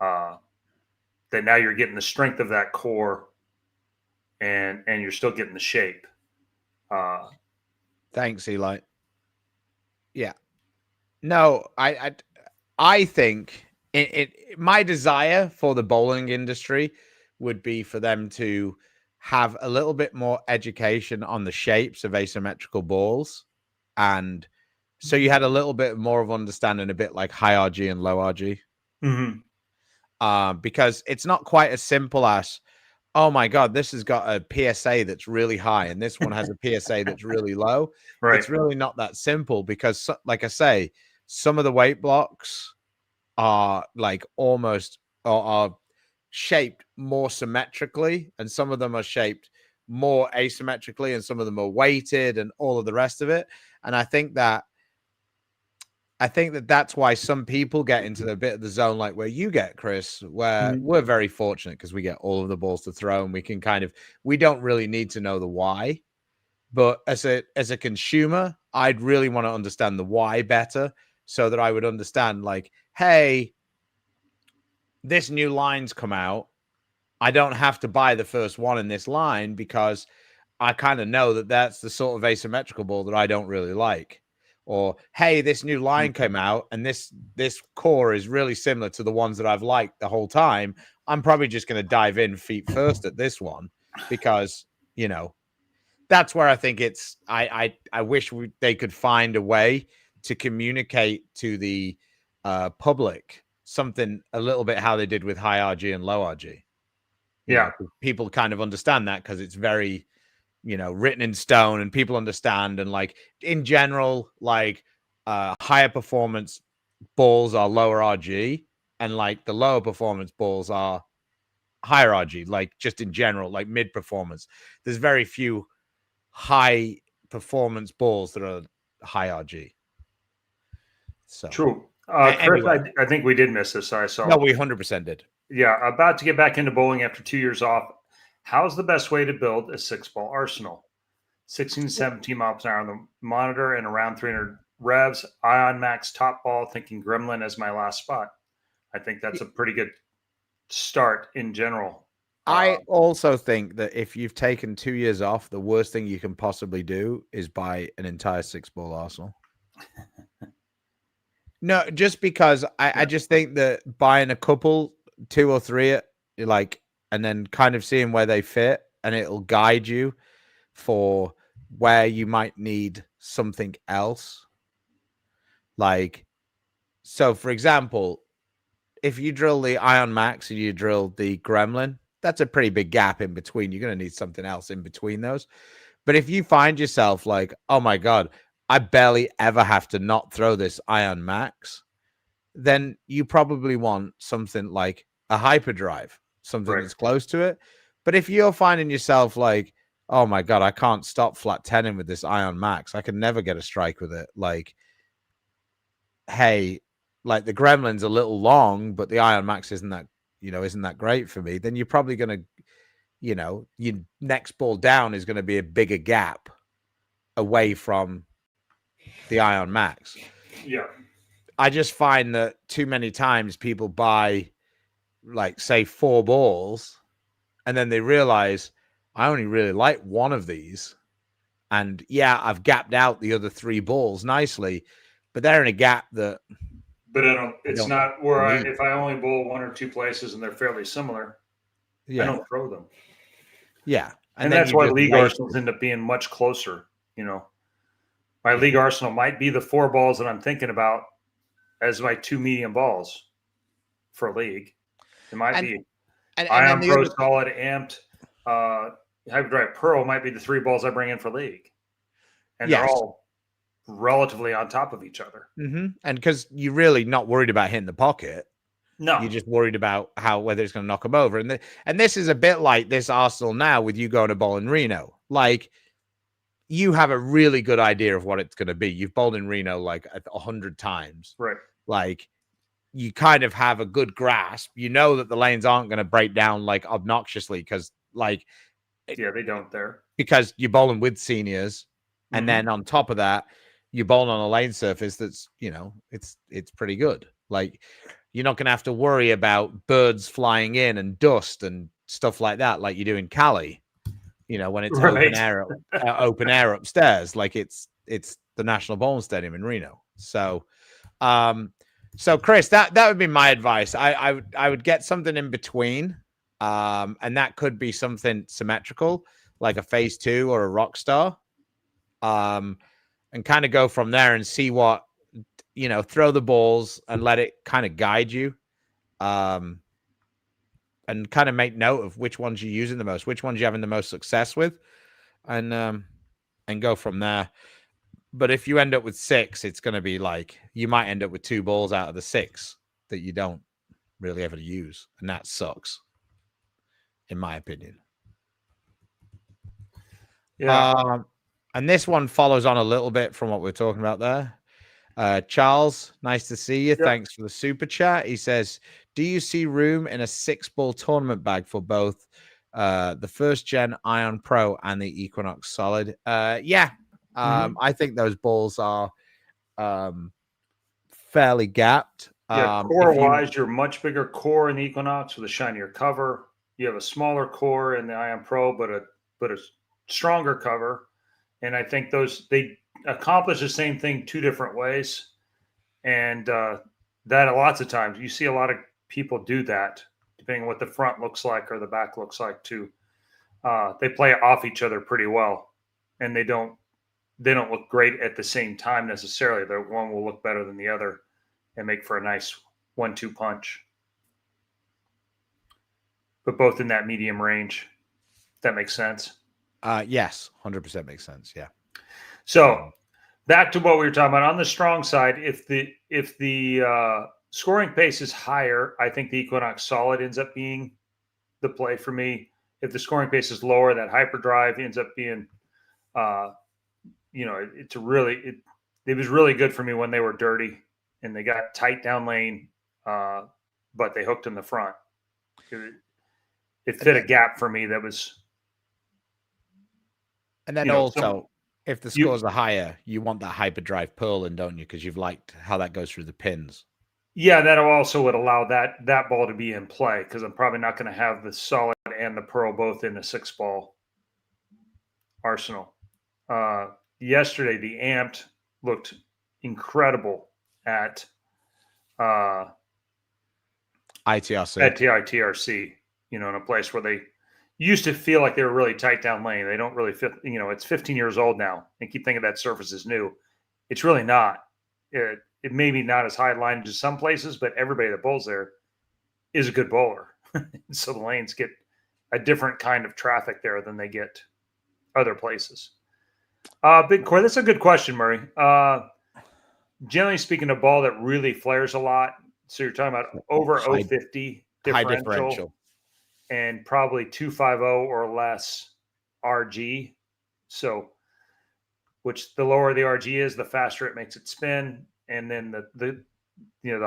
Speaker 2: that now you're getting the strength of that core, and you're still getting the shape.
Speaker 3: Thanks, Eli. Yeah. No, I think my desire for the bowling industry would be for them to have a little bit more education on the shapes of asymmetrical balls, and so you had a little bit more of understanding, a bit like high RG and low RG. Because it's not quite as simple as, oh my God, this has got a PSA that's really high and this one has a PSA that's really low.
Speaker 2: Right.
Speaker 3: It's really not that simple because, like I say, some of the weight blocks are like almost are shaped more symmetrically, and some of them are shaped more asymmetrically, and some of them are weighted and all of the rest of it. And I think that that's why some people get into the bit of the zone like where you get, Chris, where we're very fortunate because we get all of the balls to throw, and we can we don't really need to know the why. But as a consumer, I'd really want to understand the why better, so that I would understand, like, hey, this new line's come out. I don't have to buy the first one in this line because I kind of know that that's the sort of asymmetrical ball that I don't really like. Or, hey, this new line came out and this core is really similar to the ones that I've liked the whole time. I'm probably just going to dive in feet first at this one because, that's where I think it's, I wish they could find a way to communicate to the public something a little bit how they did with high RG and low RG. People kind of understand that because it's very, written in stone, and people understand. And like in general, like higher performance balls are lower RG, and like the lower performance balls are higher RG. Like just in general, like mid performance, there's very few high performance balls that are high RG. So
Speaker 2: true. Chris, anyway. I think we did miss this. I saw.
Speaker 3: No, we 100% did.
Speaker 2: Yeah, about to get back into bowling after 2 years off. How's the best way to build a 6-ball arsenal? 16 to 17 miles per hour on the monitor and around 300 revs. Ion Max top ball, thinking Gremlin as my last spot. I think that's a pretty good start in general.
Speaker 3: I also think that if you've taken 2 years off, the worst thing you can possibly do is buy an entire 6-ball arsenal. No, just because I just think that buying a couple, 2 or 3, like, and then kind of seeing where they fit, and it'll guide you for where you might need something else. Like, so for example, if you drill the Ion Max and you drill the Gremlin, that's a pretty big gap in between. You're going to need something else in between those. But if you find yourself like, oh my God, I barely ever have to not throw this Ion Max, then you probably want something like a hyperdrive, something
Speaker 2: Right.
Speaker 3: that's close to it. But if you're finding yourself like, oh my God, I can't stop flat 10ing with this Ion Max, I can never get a strike with it. Like, hey, like the Gremlin's a little long, but the Ion Max isn't that great for me, then you're probably going to, your next ball down is going to be a bigger gap away from the Ion Max.
Speaker 2: Yeah.
Speaker 3: I just find that too many times people buy, like, say 4 balls, and then they realize I only really like one of these. And yeah, I've gapped out the other 3 balls nicely, but they're in a gap that.
Speaker 2: But it's
Speaker 3: don't
Speaker 2: not where
Speaker 3: need.
Speaker 2: if I only bowl 1 or 2 places and they're fairly similar, I don't throw them.
Speaker 3: Yeah.
Speaker 2: And
Speaker 3: then
Speaker 2: that's why league
Speaker 3: waste
Speaker 2: arsenals end up being much closer. My league arsenal might be the 4 balls that I'm thinking about as my 2 medium balls for league. It might be Ion Pro Solid Amped, Hyperdrive Pearl might be the 3 balls I bring in for league. And they're all relatively on top of each other.
Speaker 3: Mm-hmm. And because you're really not worried about hitting the pocket.
Speaker 2: No.
Speaker 3: You're just worried about whether it's going to knock them over. And this is a bit like this Arsenal now with you going to bowl in Reno. Like, you have a really good idea of what it's going to be. You've bowled in Reno like 100 times.
Speaker 2: Right.
Speaker 3: Like, you kind of have a good grasp. You know that the lanes aren't going to break down like obnoxiously because they
Speaker 2: don't there.
Speaker 3: Because you're bowling with seniors. And then on top of that, you're bowling on a lane surface that's, it's pretty good. Like, you're not going to have to worry about birds flying in and dust and stuff like that, like you do in Cali, when it's open air upstairs, like it's the National Bowling Stadium in Reno. So, Chris, that would be my advice. I would get something in between, and that could be something symmetrical, like a Phase 2 or a Rockstar, and kind of go from there and see what. Throw the balls and let it kind of guide you, and kind of make note of which ones you're using the most, which ones you're having the most success with, and go from there. But if you end up with 6, it's going to be like you might end up with 2 balls out of the 6 that you don't really ever use, and that sucks, in my opinion.
Speaker 2: Yeah.
Speaker 3: And this one follows on a little bit from what we're talking about there. Charles, nice to see you. Yep. Thanks for the super chat. He says, do you see room in a 6-ball tournament bag for both the first gen Ion Pro and the Equinox Solid? Yeah. I think those balls are fairly gapped.
Speaker 2: Core-wise, you're much bigger core in the Equinox with a shinier cover. You have a smaller core in the Ion Pro, but a stronger cover. And I think they accomplish the same thing 2 different ways, and that lots of times you see a lot of people do that depending on what the front looks like or the back looks like too. They play off each other pretty well, and they don't look great at the same time necessarily. One will look better than the other and make for a nice 1-2 punch, but both in that medium range. If that makes sense.
Speaker 3: Yes, 100% makes sense. Yeah.
Speaker 2: So back to what we were talking about on the strong side, if the scoring pace is higher, I think the Equinox Solid ends up being the play for me. If the scoring pace is lower, that hyperdrive ends up being, it was really good for me when they were dirty and they got tight down lane, but they hooked in the front. It fit a gap for me that was.
Speaker 3: And then if the scores are higher, you want that hyperdrive Pearl in, don't you? Because you've liked how that goes through the pins.
Speaker 2: Yeah, that also would allow that ball to be in play, because I'm probably not going to have the Solid and the Pearl both in a 6-ball arsenal. Yesterday, the Amped looked incredible at
Speaker 3: ITRC.
Speaker 2: At ITRC, in a place where they used to feel like they were really tight down lane. They don't really fit. It's 15 years old now, and keep thinking that surface is new. It's really not. It may be not as high line as some places, but everybody that bowls there is a good bowler. So the lanes get a different kind of traffic there than they get other places. Big Core, that's a good question, Murray. Generally speaking, a ball that really flares a lot, So you're talking about over
Speaker 3: High-
Speaker 2: 050
Speaker 3: high
Speaker 2: differential,
Speaker 3: differential.
Speaker 2: and probably 250 or less RG. So, which the lower the RG is, the faster it makes it spin, and then the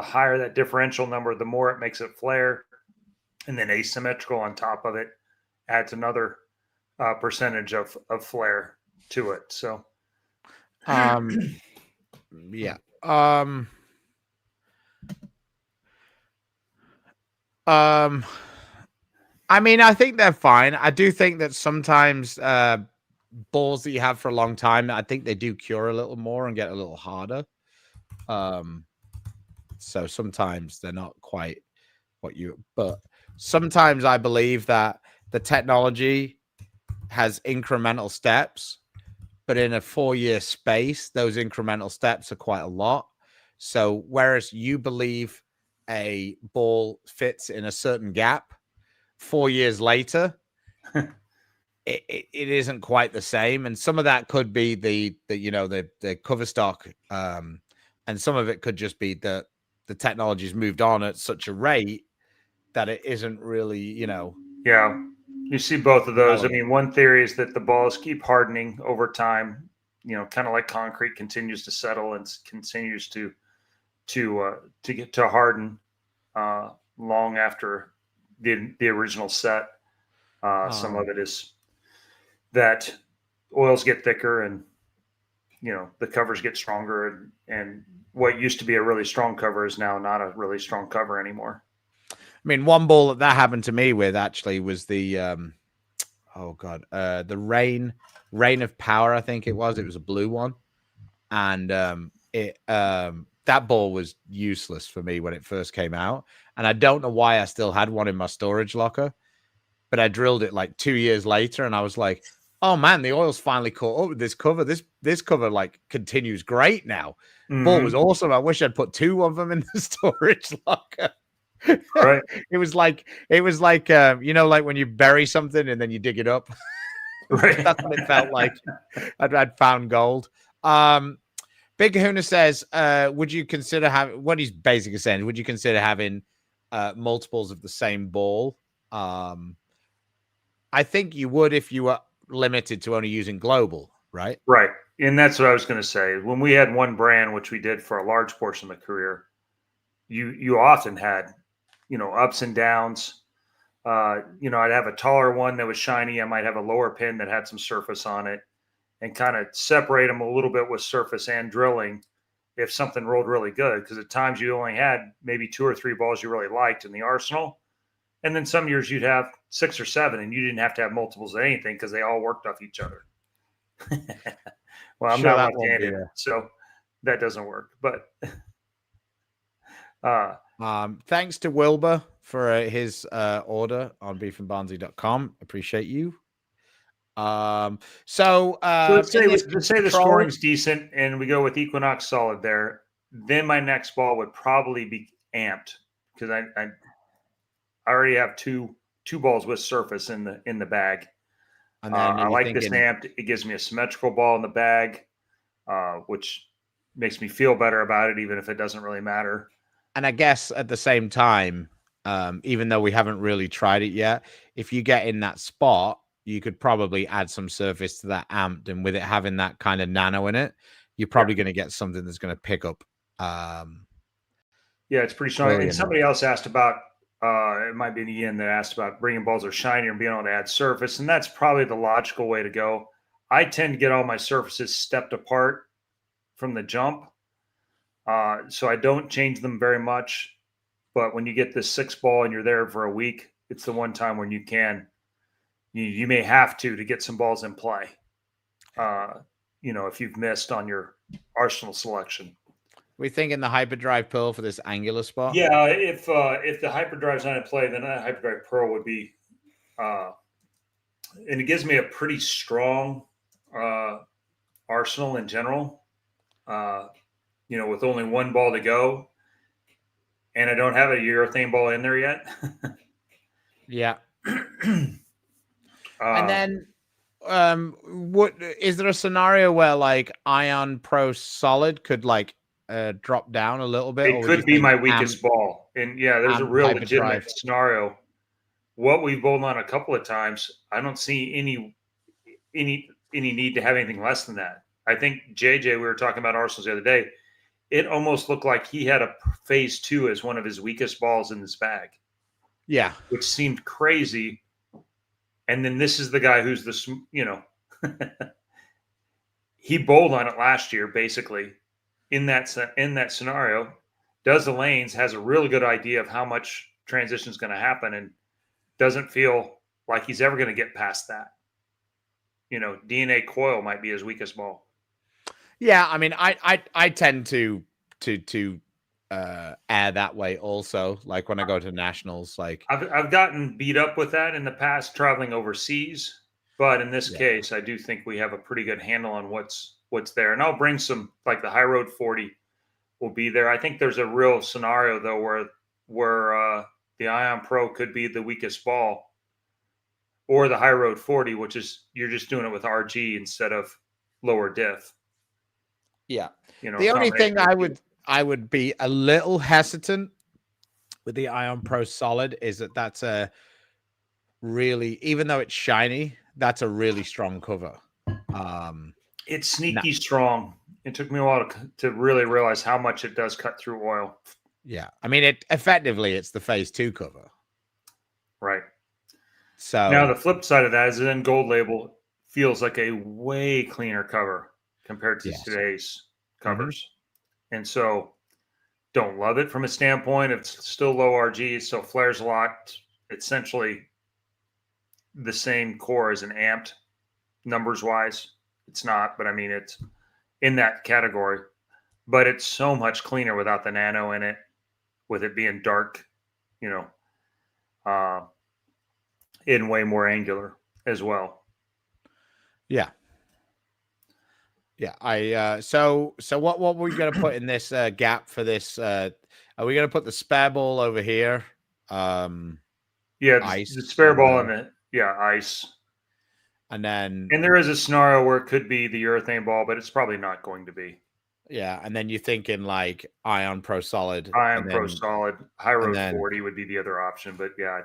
Speaker 2: higher that differential number, the more it makes it flare, and then asymmetrical on top of it adds another percentage of flare to it. So,
Speaker 3: Yeah. I mean, I think they're fine. I do think that sometimes balls that you have for a long time, I think they do cure a little more and get a little harder. So sometimes they're not quite but sometimes I believe that the technology has incremental steps, but in a 4-year space, those incremental steps are quite a lot. So whereas you believe a ball fits in a certain gap, 4 years later, it isn't quite the same. And some of that could be the cover stock, and some of it could just be that the technology's moved on at such a rate that it isn't really,
Speaker 2: yeah, you see both of those. I
Speaker 3: relevant.
Speaker 2: mean, one theory is that the balls keep hardening over time. Kind of like concrete continues to settle and continues to get to harden long after the original set. Some of it is that oils get thicker and the covers get stronger, and what used to be a really strong cover is now not a really strong cover anymore.
Speaker 3: I mean, one ball that happened to me with actually was the the rain of power. I think it was a blue one, and that ball was useless for me when it first came out, and I don't know why I still had one in my storage locker, but I drilled it like 2 years later, and I was like, oh man, the oil's finally caught up with this cover. This cover like continues great now. Ball was awesome. I wish I'd put 2 of them in the storage locker.
Speaker 2: Right.
Speaker 3: It was like like when you bury something and then you dig it up.
Speaker 2: Right.
Speaker 3: That's what it felt like. I'd found gold. Big Kahuna says, would you consider having, what he's basically saying, would you consider having multiples of the same ball? I think you would if you were limited to only using global, right?
Speaker 2: Right. And that's what I was going to say. When we had one brand, which we did for a large portion of the career, you often had, ups and downs. I'd have a taller one that was shiny. I might have a lower pin that had some surface on it, and kind of separate them a little bit with surface and drilling if something rolled really good. Because at times you only had maybe 2 or 3 balls you really liked in the arsenal. And then some years you'd have 6 or 7 and you didn't have to have multiples of anything because they all worked off each other. Well, I'm
Speaker 3: Sure,
Speaker 2: not
Speaker 3: that won't
Speaker 2: left-handed,
Speaker 3: be
Speaker 2: so that doesn't work. But
Speaker 3: thanks to Wilbur for his order on beefandbarnzy.com. Appreciate you.
Speaker 2: So let's say the
Speaker 3: control,
Speaker 2: scoring's decent and we go with Equinox solid there. Then my next ball would probably be amped because I already have two balls with surface in the bag.
Speaker 3: And then
Speaker 2: I like this amped. It gives me a symmetrical ball in the bag, which makes me feel better about it, even if it doesn't really matter.
Speaker 3: And I guess at the same time, even though we haven't really tried it yet, if you get in that spot, you could probably add some surface to that amped, and with it having that kind of nano in it, you're probably going to get something that's going to pick up.
Speaker 2: Yeah, it's pretty strong. And somebody else asked about, it might be Ian that asked about bringing balls that are shinier and being able to add surface, and that's probably the logical way to go. I tend to get all my surfaces stepped apart from the jump, so I don't change them very much. But when you get this 6 ball and you're there for a week, it's the one time when you may have to get some balls in play. If you've missed on your arsenal selection.
Speaker 3: We thinking the hyperdrive pearl for this angular spot?
Speaker 2: Yeah, if the hyperdrive's not in play, then that hyperdrive pearl would be, and it gives me a pretty strong arsenal in general. With only 1 ball to go, and I don't have a urethane ball in there yet.
Speaker 3: Yeah. And then, what is there a scenario where like Ion Pro Solid could like drop down a little bit?
Speaker 2: It could be my weakest ball. And yeah, there's a real legitimate scenario. What we've bowled on a couple of times, I don't see any need to have anything less than that. I think JJ, we were talking about Arsenals the other day. It almost looked like he had a phase 2 as one of his weakest balls in this bag.
Speaker 3: Yeah.
Speaker 2: Which seemed crazy. And then this is the guy who's he bowled on it last year, basically in that scenario, does the lanes, has a really good idea of how much transition is going to happen, and doesn't feel like he's ever going to get past that. DNA coil might be his weakest ball.
Speaker 3: Yeah, I mean, I tend to air that way also. Like when I go to nationals, like
Speaker 2: I've gotten beat up with that in the past traveling overseas, but in this case, I do think we have a pretty good handle on what's there. And I'll bring some, like the High Road 40 will be there. I think there's a real scenario though where the Ion Pro could be the weakest ball, or the High Road 40, which is you're just doing it with RG instead of lower diff.
Speaker 3: Yeah. The only thing I would be a little hesitant with the Ion Pro Solid is that that's a really, even though it's shiny, that's a really strong cover.
Speaker 2: It's sneaky strong. It took me a while to really realize how much it does cut through oil.
Speaker 3: Yeah. I mean, it's the phase 2 cover.
Speaker 2: Right.
Speaker 3: So
Speaker 2: now the flip side of that is then Gold Label feels like a way cleaner cover compared to today's covers. And so don't love it from a standpoint. It's still low RG, so flares a lot. Essentially the same core as an amped numbers wise. It's not, but I mean, it's in that category, but it's so much cleaner without the nano in it, with it being dark, in way more angular as well.
Speaker 3: Yeah. Yeah. So what were we going to put in this gap for this? Are we going to put the spare ball over here?
Speaker 2: Ice, the spare ball and ice.
Speaker 3: And
Speaker 2: there is a scenario where it could be the urethane ball, but it's probably not going to be.
Speaker 3: Yeah. And then you're thinking like Ion Pro Solid.
Speaker 2: Pro Solid. High Road 40 would be the other option, but yeah.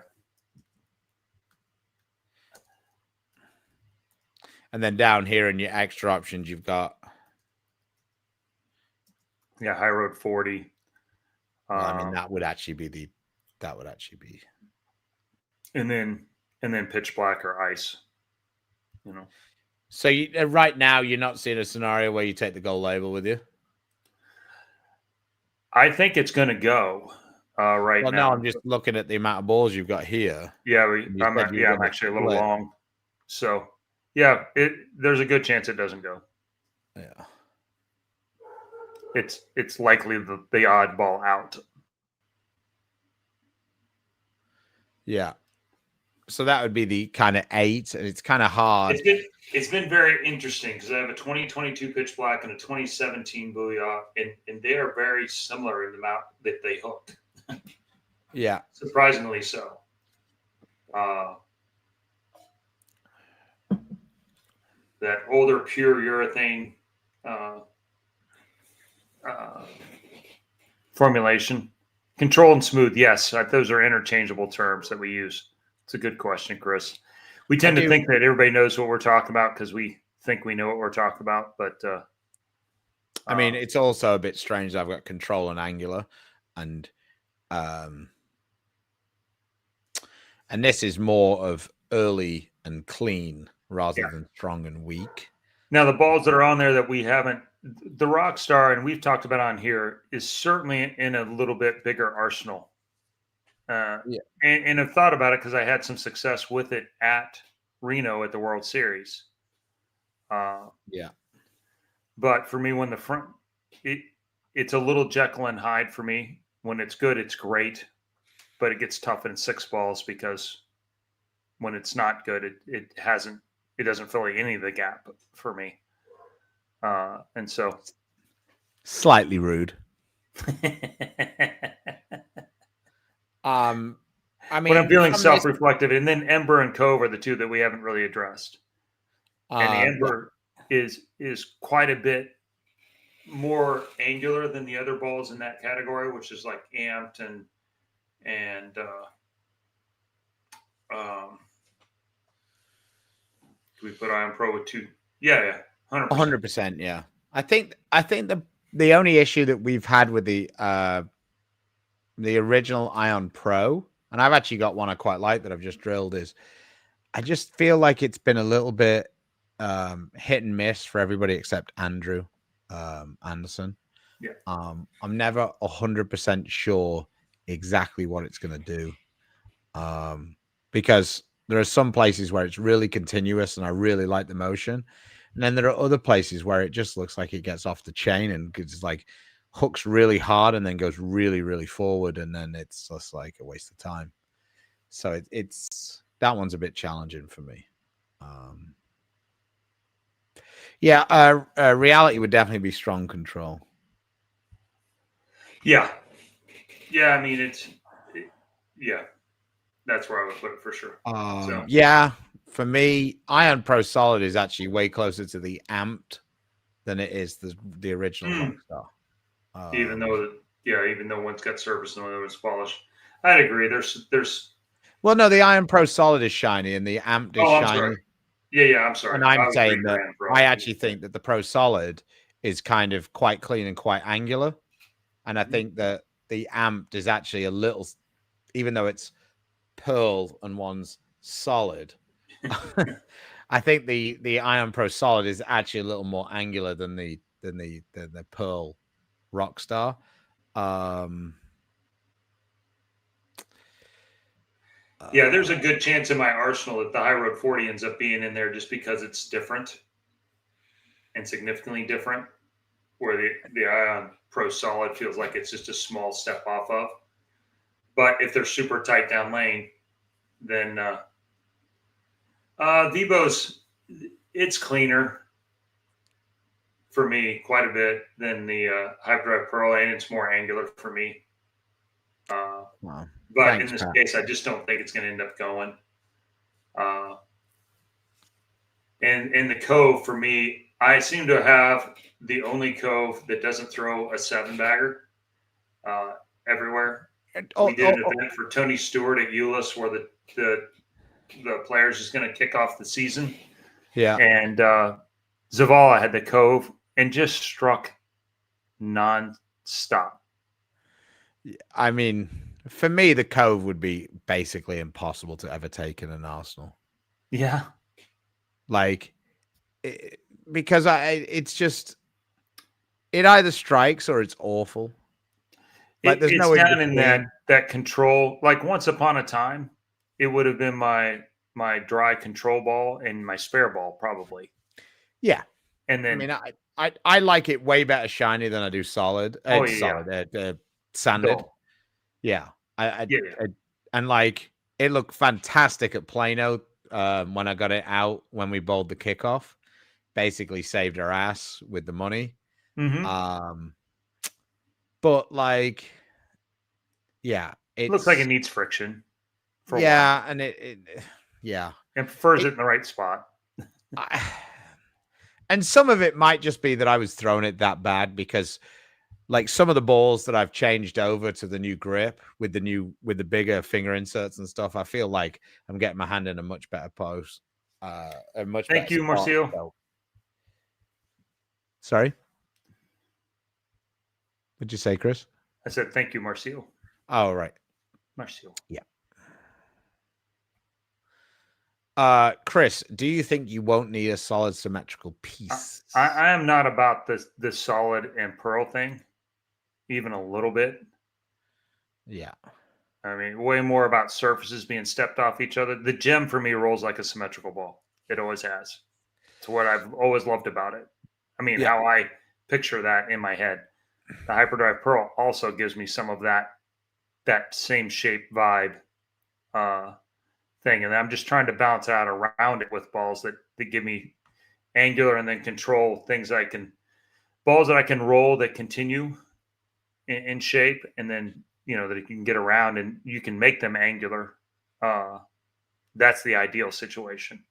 Speaker 3: And then down here in your extra options, you've got
Speaker 2: High Road 40.
Speaker 3: I mean, that would actually be.
Speaker 2: And then pitch black or ice.
Speaker 3: So right now you're not seeing a scenario where you take the Gold Label with you.
Speaker 2: I think it's going to go right now.
Speaker 3: No, I'm just looking at the amount of balls you've got here.
Speaker 2: Yeah, I'm actually a little long. So. Yeah, there's a good chance it doesn't go.
Speaker 3: Yeah.
Speaker 2: It's likely the odd ball out.
Speaker 3: Yeah. So that would be the kind of 8, and it's kind of hard.
Speaker 2: It's been very interesting because I have a 2022 pitch black and a 2017 Booyah, and they are very similar in the amount that they hook.
Speaker 3: Yeah.
Speaker 2: Surprisingly so. That older pure urethane formulation. Control and smooth, yes. Those are interchangeable terms that we use. It's a good question, Chris. We tend to think that everybody knows what we're talking about because we think we know what we're talking about. But
Speaker 3: I mean, it's also a bit strange that I've got control and angular. And this is more of early and clean rather than strong and weak.
Speaker 2: Now, the balls that are on there that we haven't, the Rockstar, and we've talked about on here, is certainly in a little bit bigger arsenal. And I've thought about it because I had some success with it at Reno at the World Series. But for me, when the front, it's a little Jekyll and Hyde for me. When it's good, it's great, but it gets tough in 6 balls because when it's not good, it doesn't fill any of the gap for me. And so
Speaker 3: slightly rude. I mean,
Speaker 2: when I'm feeling self-reflective, and then Ember and Cove are the two that we haven't really addressed. And the Ember is quite a bit more angular than the other balls in that category, which is like amped and um, we put Ion Pro with two. Yeah, 100%.
Speaker 3: 100%, yeah. I think the only issue that we've had with the original Ion Pro, and I've actually got one I quite like that I've just drilled, is I just feel like it's been a little bit hit and miss for everybody except Andrew Anderson.
Speaker 2: Yeah.
Speaker 3: I'm never 100% sure exactly what it's going to do, because there are some places where it's really continuous and I really like the motion, and then there are other places where it just looks like it gets off the chain and it's like hooks really hard and then goes really, really forward, and then it's just like a waste of time. So it's that one's a bit challenging for me. Yeah, reality would definitely be strong control.
Speaker 2: Yeah. I mean, yeah, that's where I would put it for sure.
Speaker 3: Yeah, for me, Ion Pro Solid is actually way closer to the amped than it is the original Rockstar.
Speaker 2: Even though one's got surface and the other one's polished, I'd agree.
Speaker 3: Well, no, the Ion Pro Solid is shiny and the amped is shiny.
Speaker 2: Sorry. Yeah, I'm sorry.
Speaker 3: And I'm saying that I actually think that the Pro Solid is kind of quite clean and quite angular. And I think that the amped is actually a little, even though it's pearl and one's solid, I think the Ion Pro Solid is actually a little more angular than the pearl Rockstar.
Speaker 2: Yeah, there's a good chance in my arsenal that the High Road 40 ends up being in there just because it's different and significantly different, where the Ion Pro Solid feels like it's just a small step off of. But if they're super tight down lane, then Vivo's, it's cleaner for me quite a bit than the Hyperdrive Pro, and it's more angular for me.
Speaker 3: Wow.
Speaker 2: But
Speaker 3: Thanks,
Speaker 2: in this
Speaker 3: Pat.
Speaker 2: case, I just don't think it's going to end up going. And in the Cove, for me, I seem to have the only Cove that doesn't throw a 7-bagger everywhere. We did an event for Tony Stewart at Euless where the players is going to kick off the season.
Speaker 3: Yeah.
Speaker 2: And Zavala had the Cove and just struck non-stop.
Speaker 3: I mean, for me, the Cove would be basically impossible to ever take in an Arsenal.
Speaker 2: Yeah.
Speaker 3: Like, because it's just, it either strikes or it's awful.
Speaker 2: Like, there's no down in that control. Like once upon a time, it would have been my dry control ball and my spare ball probably.
Speaker 3: Yeah.
Speaker 2: And then,
Speaker 3: I mean, I like it way better shiny than I do solid. Solid, sanded.
Speaker 2: Dull.
Speaker 3: Yeah. And like it looked fantastic at Plano when I got it out when we bowled the kickoff. Basically saved our ass with the money.
Speaker 2: Mm-hmm.
Speaker 3: But like, yeah,
Speaker 2: it looks like it needs friction.
Speaker 3: And yeah,
Speaker 2: and prefers it in the right spot.
Speaker 3: And some of it might just be that I was throwing it that bad because, like, some of the balls that I've changed over to the new grip with the bigger finger inserts and stuff, I feel like I'm getting my hand in a much better pose.
Speaker 2: Thank you, Marcio.
Speaker 3: So. Sorry. What'd you say, Chris?
Speaker 2: I said thank you, Marcio.
Speaker 3: Oh, right.
Speaker 2: Marcio.
Speaker 3: Yeah. Chris, do you think you won't need a solid symmetrical piece?
Speaker 2: I am not about the solid and pearl thing, even a little bit.
Speaker 3: Yeah.
Speaker 2: I mean, way more about surfaces being stepped off each other. The gem for me rolls like a symmetrical ball. It always has. It's what I've always loved about it. I mean, how I picture that in my head. The Hyperdrive Pearl also gives me some of that same shape vibe thing. And I'm just trying to bounce out around it with balls that give me angular and then control things balls that I can roll that continue in shape, and then, that you can get around and you can make them angular. That's the ideal situation.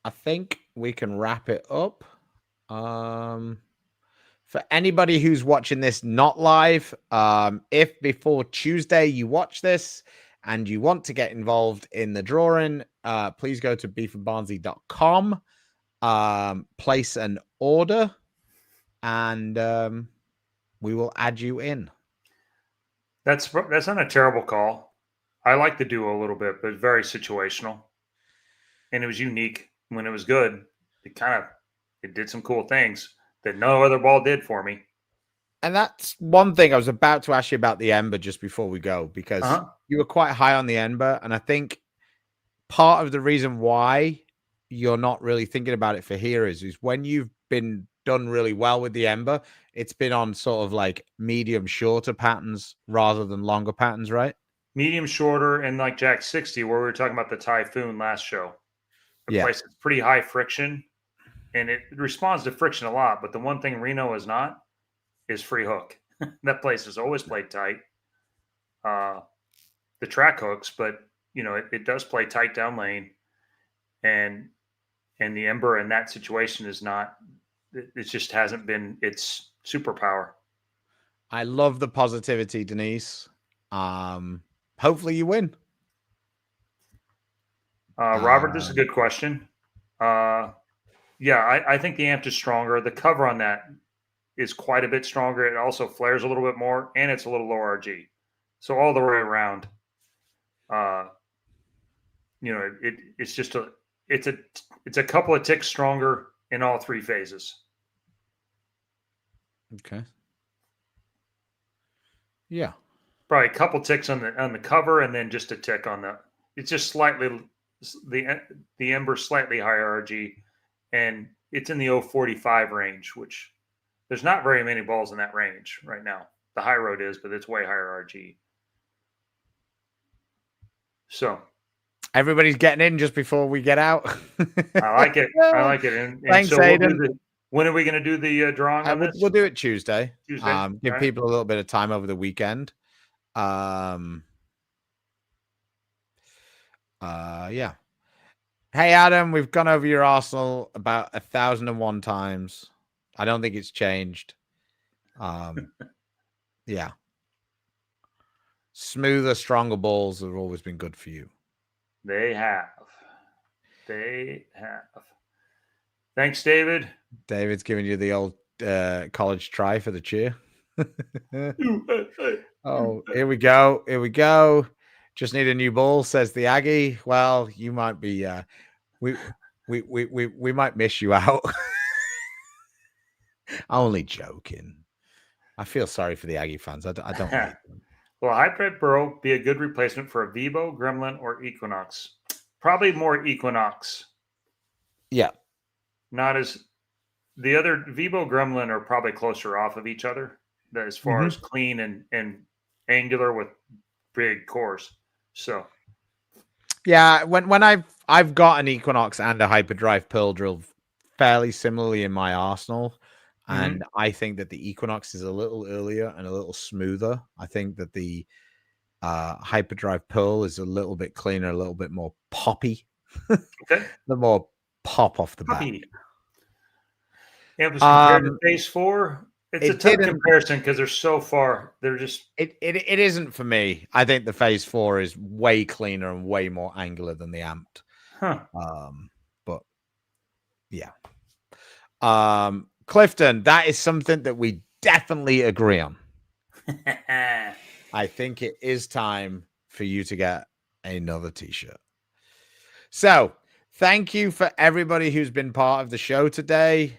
Speaker 3: I think we can wrap it up. For anybody who's watching this not live, if before Tuesday you watch this and you want to get involved in the drawing, please go to beefandbarnzy.com, place an order, and we will add you in.
Speaker 2: That's not a terrible call. I like the duo a little bit, but it's very situational, and it was unique. When it was good, it did some cool things that no other ball did for me.
Speaker 3: And that's one thing I was about to ask you about the Ember just before we go, because you were quite high on the Ember. And I think part of the reason why you're not really thinking about it for here is when you've been done really well with the Ember, it's been on sort of like medium shorter patterns rather than longer patterns, right?
Speaker 2: Medium shorter, and like Jack 60, where we were talking about the Typhoon last show. The place is pretty high friction, and it responds to friction a lot. But the one thing Reno is not is free hook. That place has always played tight. The track hooks, but it does play tight down lane, and the Ember in that situation is not. It just hasn't been its superpower.
Speaker 3: I love the positivity, Denise. Hopefully you win.
Speaker 2: Robert, this is a good question. Yeah, I think the amp is stronger. The cover on that is quite a bit stronger. It also flares a little bit more, and it's a little lower RG. So all the way around, it's just it's a couple of ticks stronger in all three phases.
Speaker 3: Okay. Yeah.
Speaker 2: Probably a couple ticks on the cover, and then just a tick on the. It's just slightly the Ember slightly higher RG, and it's in the 045 range, which there's not very many balls in that range right now. The high road is, but it's way higher RG. So
Speaker 3: everybody's getting in just before we get out.
Speaker 2: I like it. I like it. And
Speaker 3: thanks,
Speaker 2: so
Speaker 3: Aiden.
Speaker 2: when are we going to do the drawing on this?
Speaker 3: We'll do it Tuesday.
Speaker 2: Tuesday.
Speaker 3: Give people a little bit of time over the weekend. Yeah. Hey, Adam, we've gone over your Arsenal about 1,001 times. I don't think it's changed. Yeah. Smoother, stronger balls have always been good for you.
Speaker 2: They have. Thanks, David.
Speaker 3: David's giving you the old college try for the cheer. Oh, here we go. Just need a new ball, says the Aggie. Well, you might be. We might miss you out. I'm only joking. I feel sorry for the Aggie fans. I don't hate them.
Speaker 2: Will Hybrid Burrow be a good replacement for a Vivo, Gremlin, or Equinox? Probably more Equinox.
Speaker 3: Yeah.
Speaker 2: Not as the other Vivo, Gremlin are probably closer off of each other as far as clean and angular with big cores. So
Speaker 3: yeah, when I've got an Equinox and a Hyperdrive Pearl drill fairly similarly in my arsenal. And I think that the Equinox is a little earlier and a little smoother. I think that the Hyperdrive Pearl is a little bit cleaner, a little bit more poppy.
Speaker 2: Okay.
Speaker 3: The more pop off the bat.
Speaker 2: Yeah, compared to Phase 4, it's a tough comparison because they're so far. They're just
Speaker 3: it isn't for me. I think the Phase 4 is way cleaner and way more angular than the Amped. But yeah. Clifton, that is something that we definitely agree on. I think it is time for you to get another t-shirt. So thank you for everybody who's been part of the show today.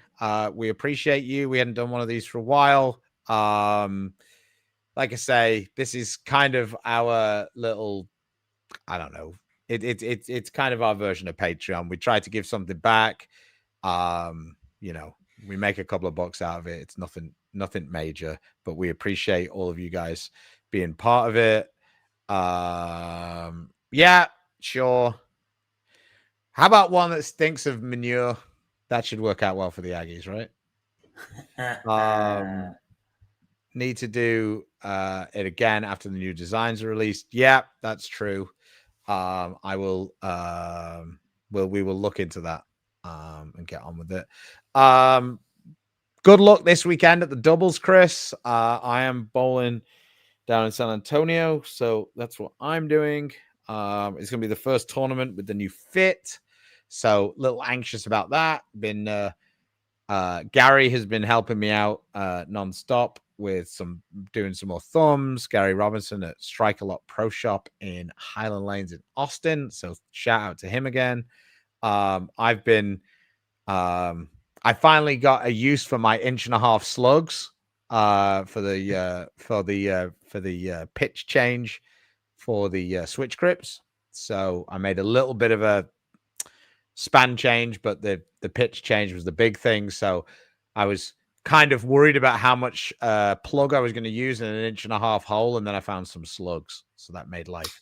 Speaker 3: We appreciate you. We hadn't done one of these for a while. Like I say, this is kind of our little, I don't know. It's kind of our version of Patreon. We try to give something back. We make a couple of bucks out of it. It's nothing major, but we appreciate all of you guys being part of it. Yeah, sure. How about one that stinks of manure? That should work out well for the Aggies, right? Need to do it again after the new designs are released. Yeah, that's true. I will we will look into that. and get on with it. Good luck this weekend at the doubles, Chris. I am bowling down in San Antonio, so that's what I'm doing. It's going to be the first tournament with the new fit, so a little anxious about that. Gary has been helping me out nonstop with doing some more thumbs. Gary Robinson at Strike a Lot Pro Shop in Highland Lanes in Austin. So shout out to him again. I finally got a use for my 1.5 inch slugs for the pitch change for the switch grips. So I made a little bit of a span change, but the pitch change was the big thing. So I was kind of worried about how much plug I was going to use in an 1.5 inch hole, and then I found some slugs, so that made life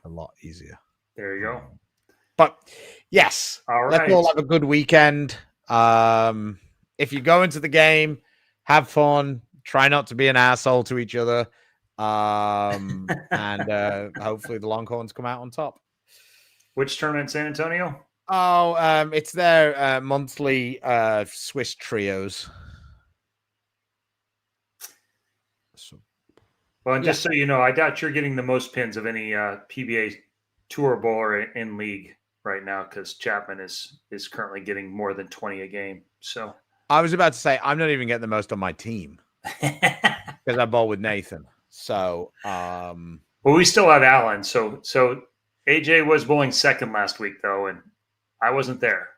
Speaker 3: a lot easier.
Speaker 2: There you go.
Speaker 3: But yes, let's all have a good weekend. If you go into the game, have fun. Try not to be an asshole to each other, and hopefully the Longhorns come out on top.
Speaker 2: Which tournament, San Antonio?
Speaker 3: Oh, it's their monthly Swiss trios.
Speaker 2: Well, and just so you know, I doubt you're getting the most pins of any PBA tour bowler in league right now, because Chapman is currently getting more than 20 a game. So
Speaker 3: I was about to say I'm not even getting the most on my team because I bowl with Nathan. So,
Speaker 2: well, we still have Alan. So AJ was bowling second last week though, and I wasn't there.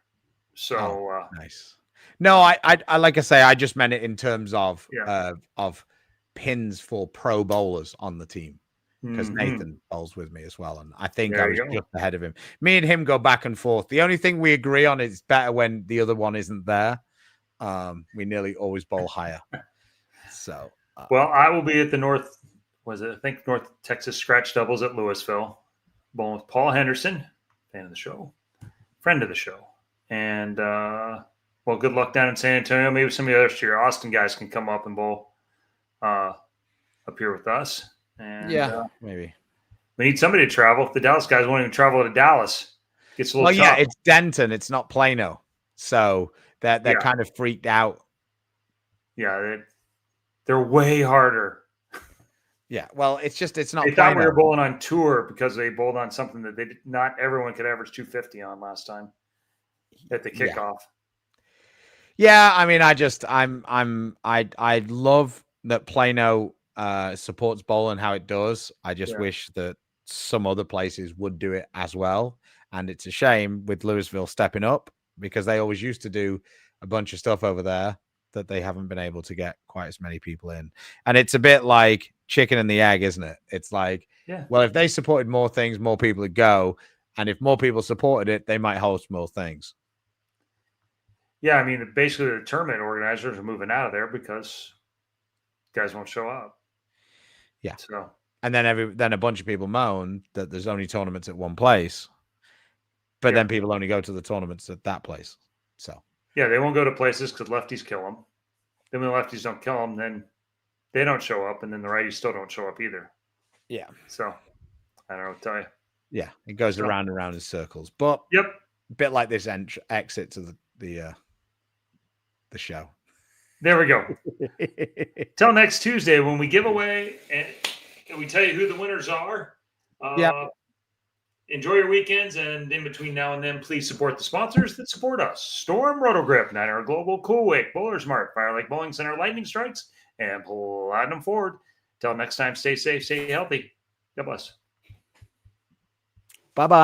Speaker 2: So
Speaker 3: nice. No, I like I say, I just meant it in terms of pins for pro bowlers on the team, because Nathan bowls with me as well, and I think I was just ahead of him. Me and him go back and forth. The only thing we agree on is better when the other one isn't there. We nearly always bowl higher. So,
Speaker 2: well, I will be at the North Texas Scratch Doubles at Louisville, bowling with Paul Henderson, fan of the show, friend of the show, and well, good luck down in San Antonio. Maybe some of the other Austin guys can come up and bowl up here with us. And
Speaker 3: maybe
Speaker 2: we need somebody to travel. If the Dallas guys won't even travel to Dallas, it's a little tough.
Speaker 3: Yeah, it's Denton, it's not Plano, so they're kind of freaked out.
Speaker 2: Yeah, they're way harder.
Speaker 3: Yeah, well, it's not.
Speaker 2: They thought we were bowling on tour because they bowled on something that not everyone could average 250 on last time at the kickoff.
Speaker 3: Yeah, I mean, I love that Plano supports bowling how it does. I just wish that some other places would do it as well. And it's a shame with Louisville stepping up, because they always used to do a bunch of stuff over there that they haven't been able to get quite as many people in. And it's a bit like chicken and the egg, isn't it? It's like, well, if they supported more things, more people would go. And if more people supported it, they might host more things.
Speaker 2: Yeah, I mean, basically the tournament organizers are moving out of there because guys won't show up.
Speaker 3: Yeah.
Speaker 2: So,
Speaker 3: and then a bunch of people moan that there's only tournaments at one place, but then people only go to the tournaments at that place. So
Speaker 2: yeah, they won't go to places because lefties kill them. Then when the lefties don't kill them, then they don't show up, and then the righties still don't show up either.
Speaker 3: Yeah.
Speaker 2: So I don't know what to tell you.
Speaker 3: Yeah, it goes around and around in circles. But
Speaker 2: a
Speaker 3: bit like this exit to the show.
Speaker 2: There we go. Till next Tuesday when we give away and we tell you who the winners are. Enjoy your weekends, and in between now and then, please support the sponsors that support us: Storm, Rotogrip, Niner Global, Coolwick, Bowler Smart, Fire Lake Bowling Center, Lightning Strikes, and Platinum Ford. Till next time, stay safe, stay healthy. God bless.
Speaker 3: Bye-bye.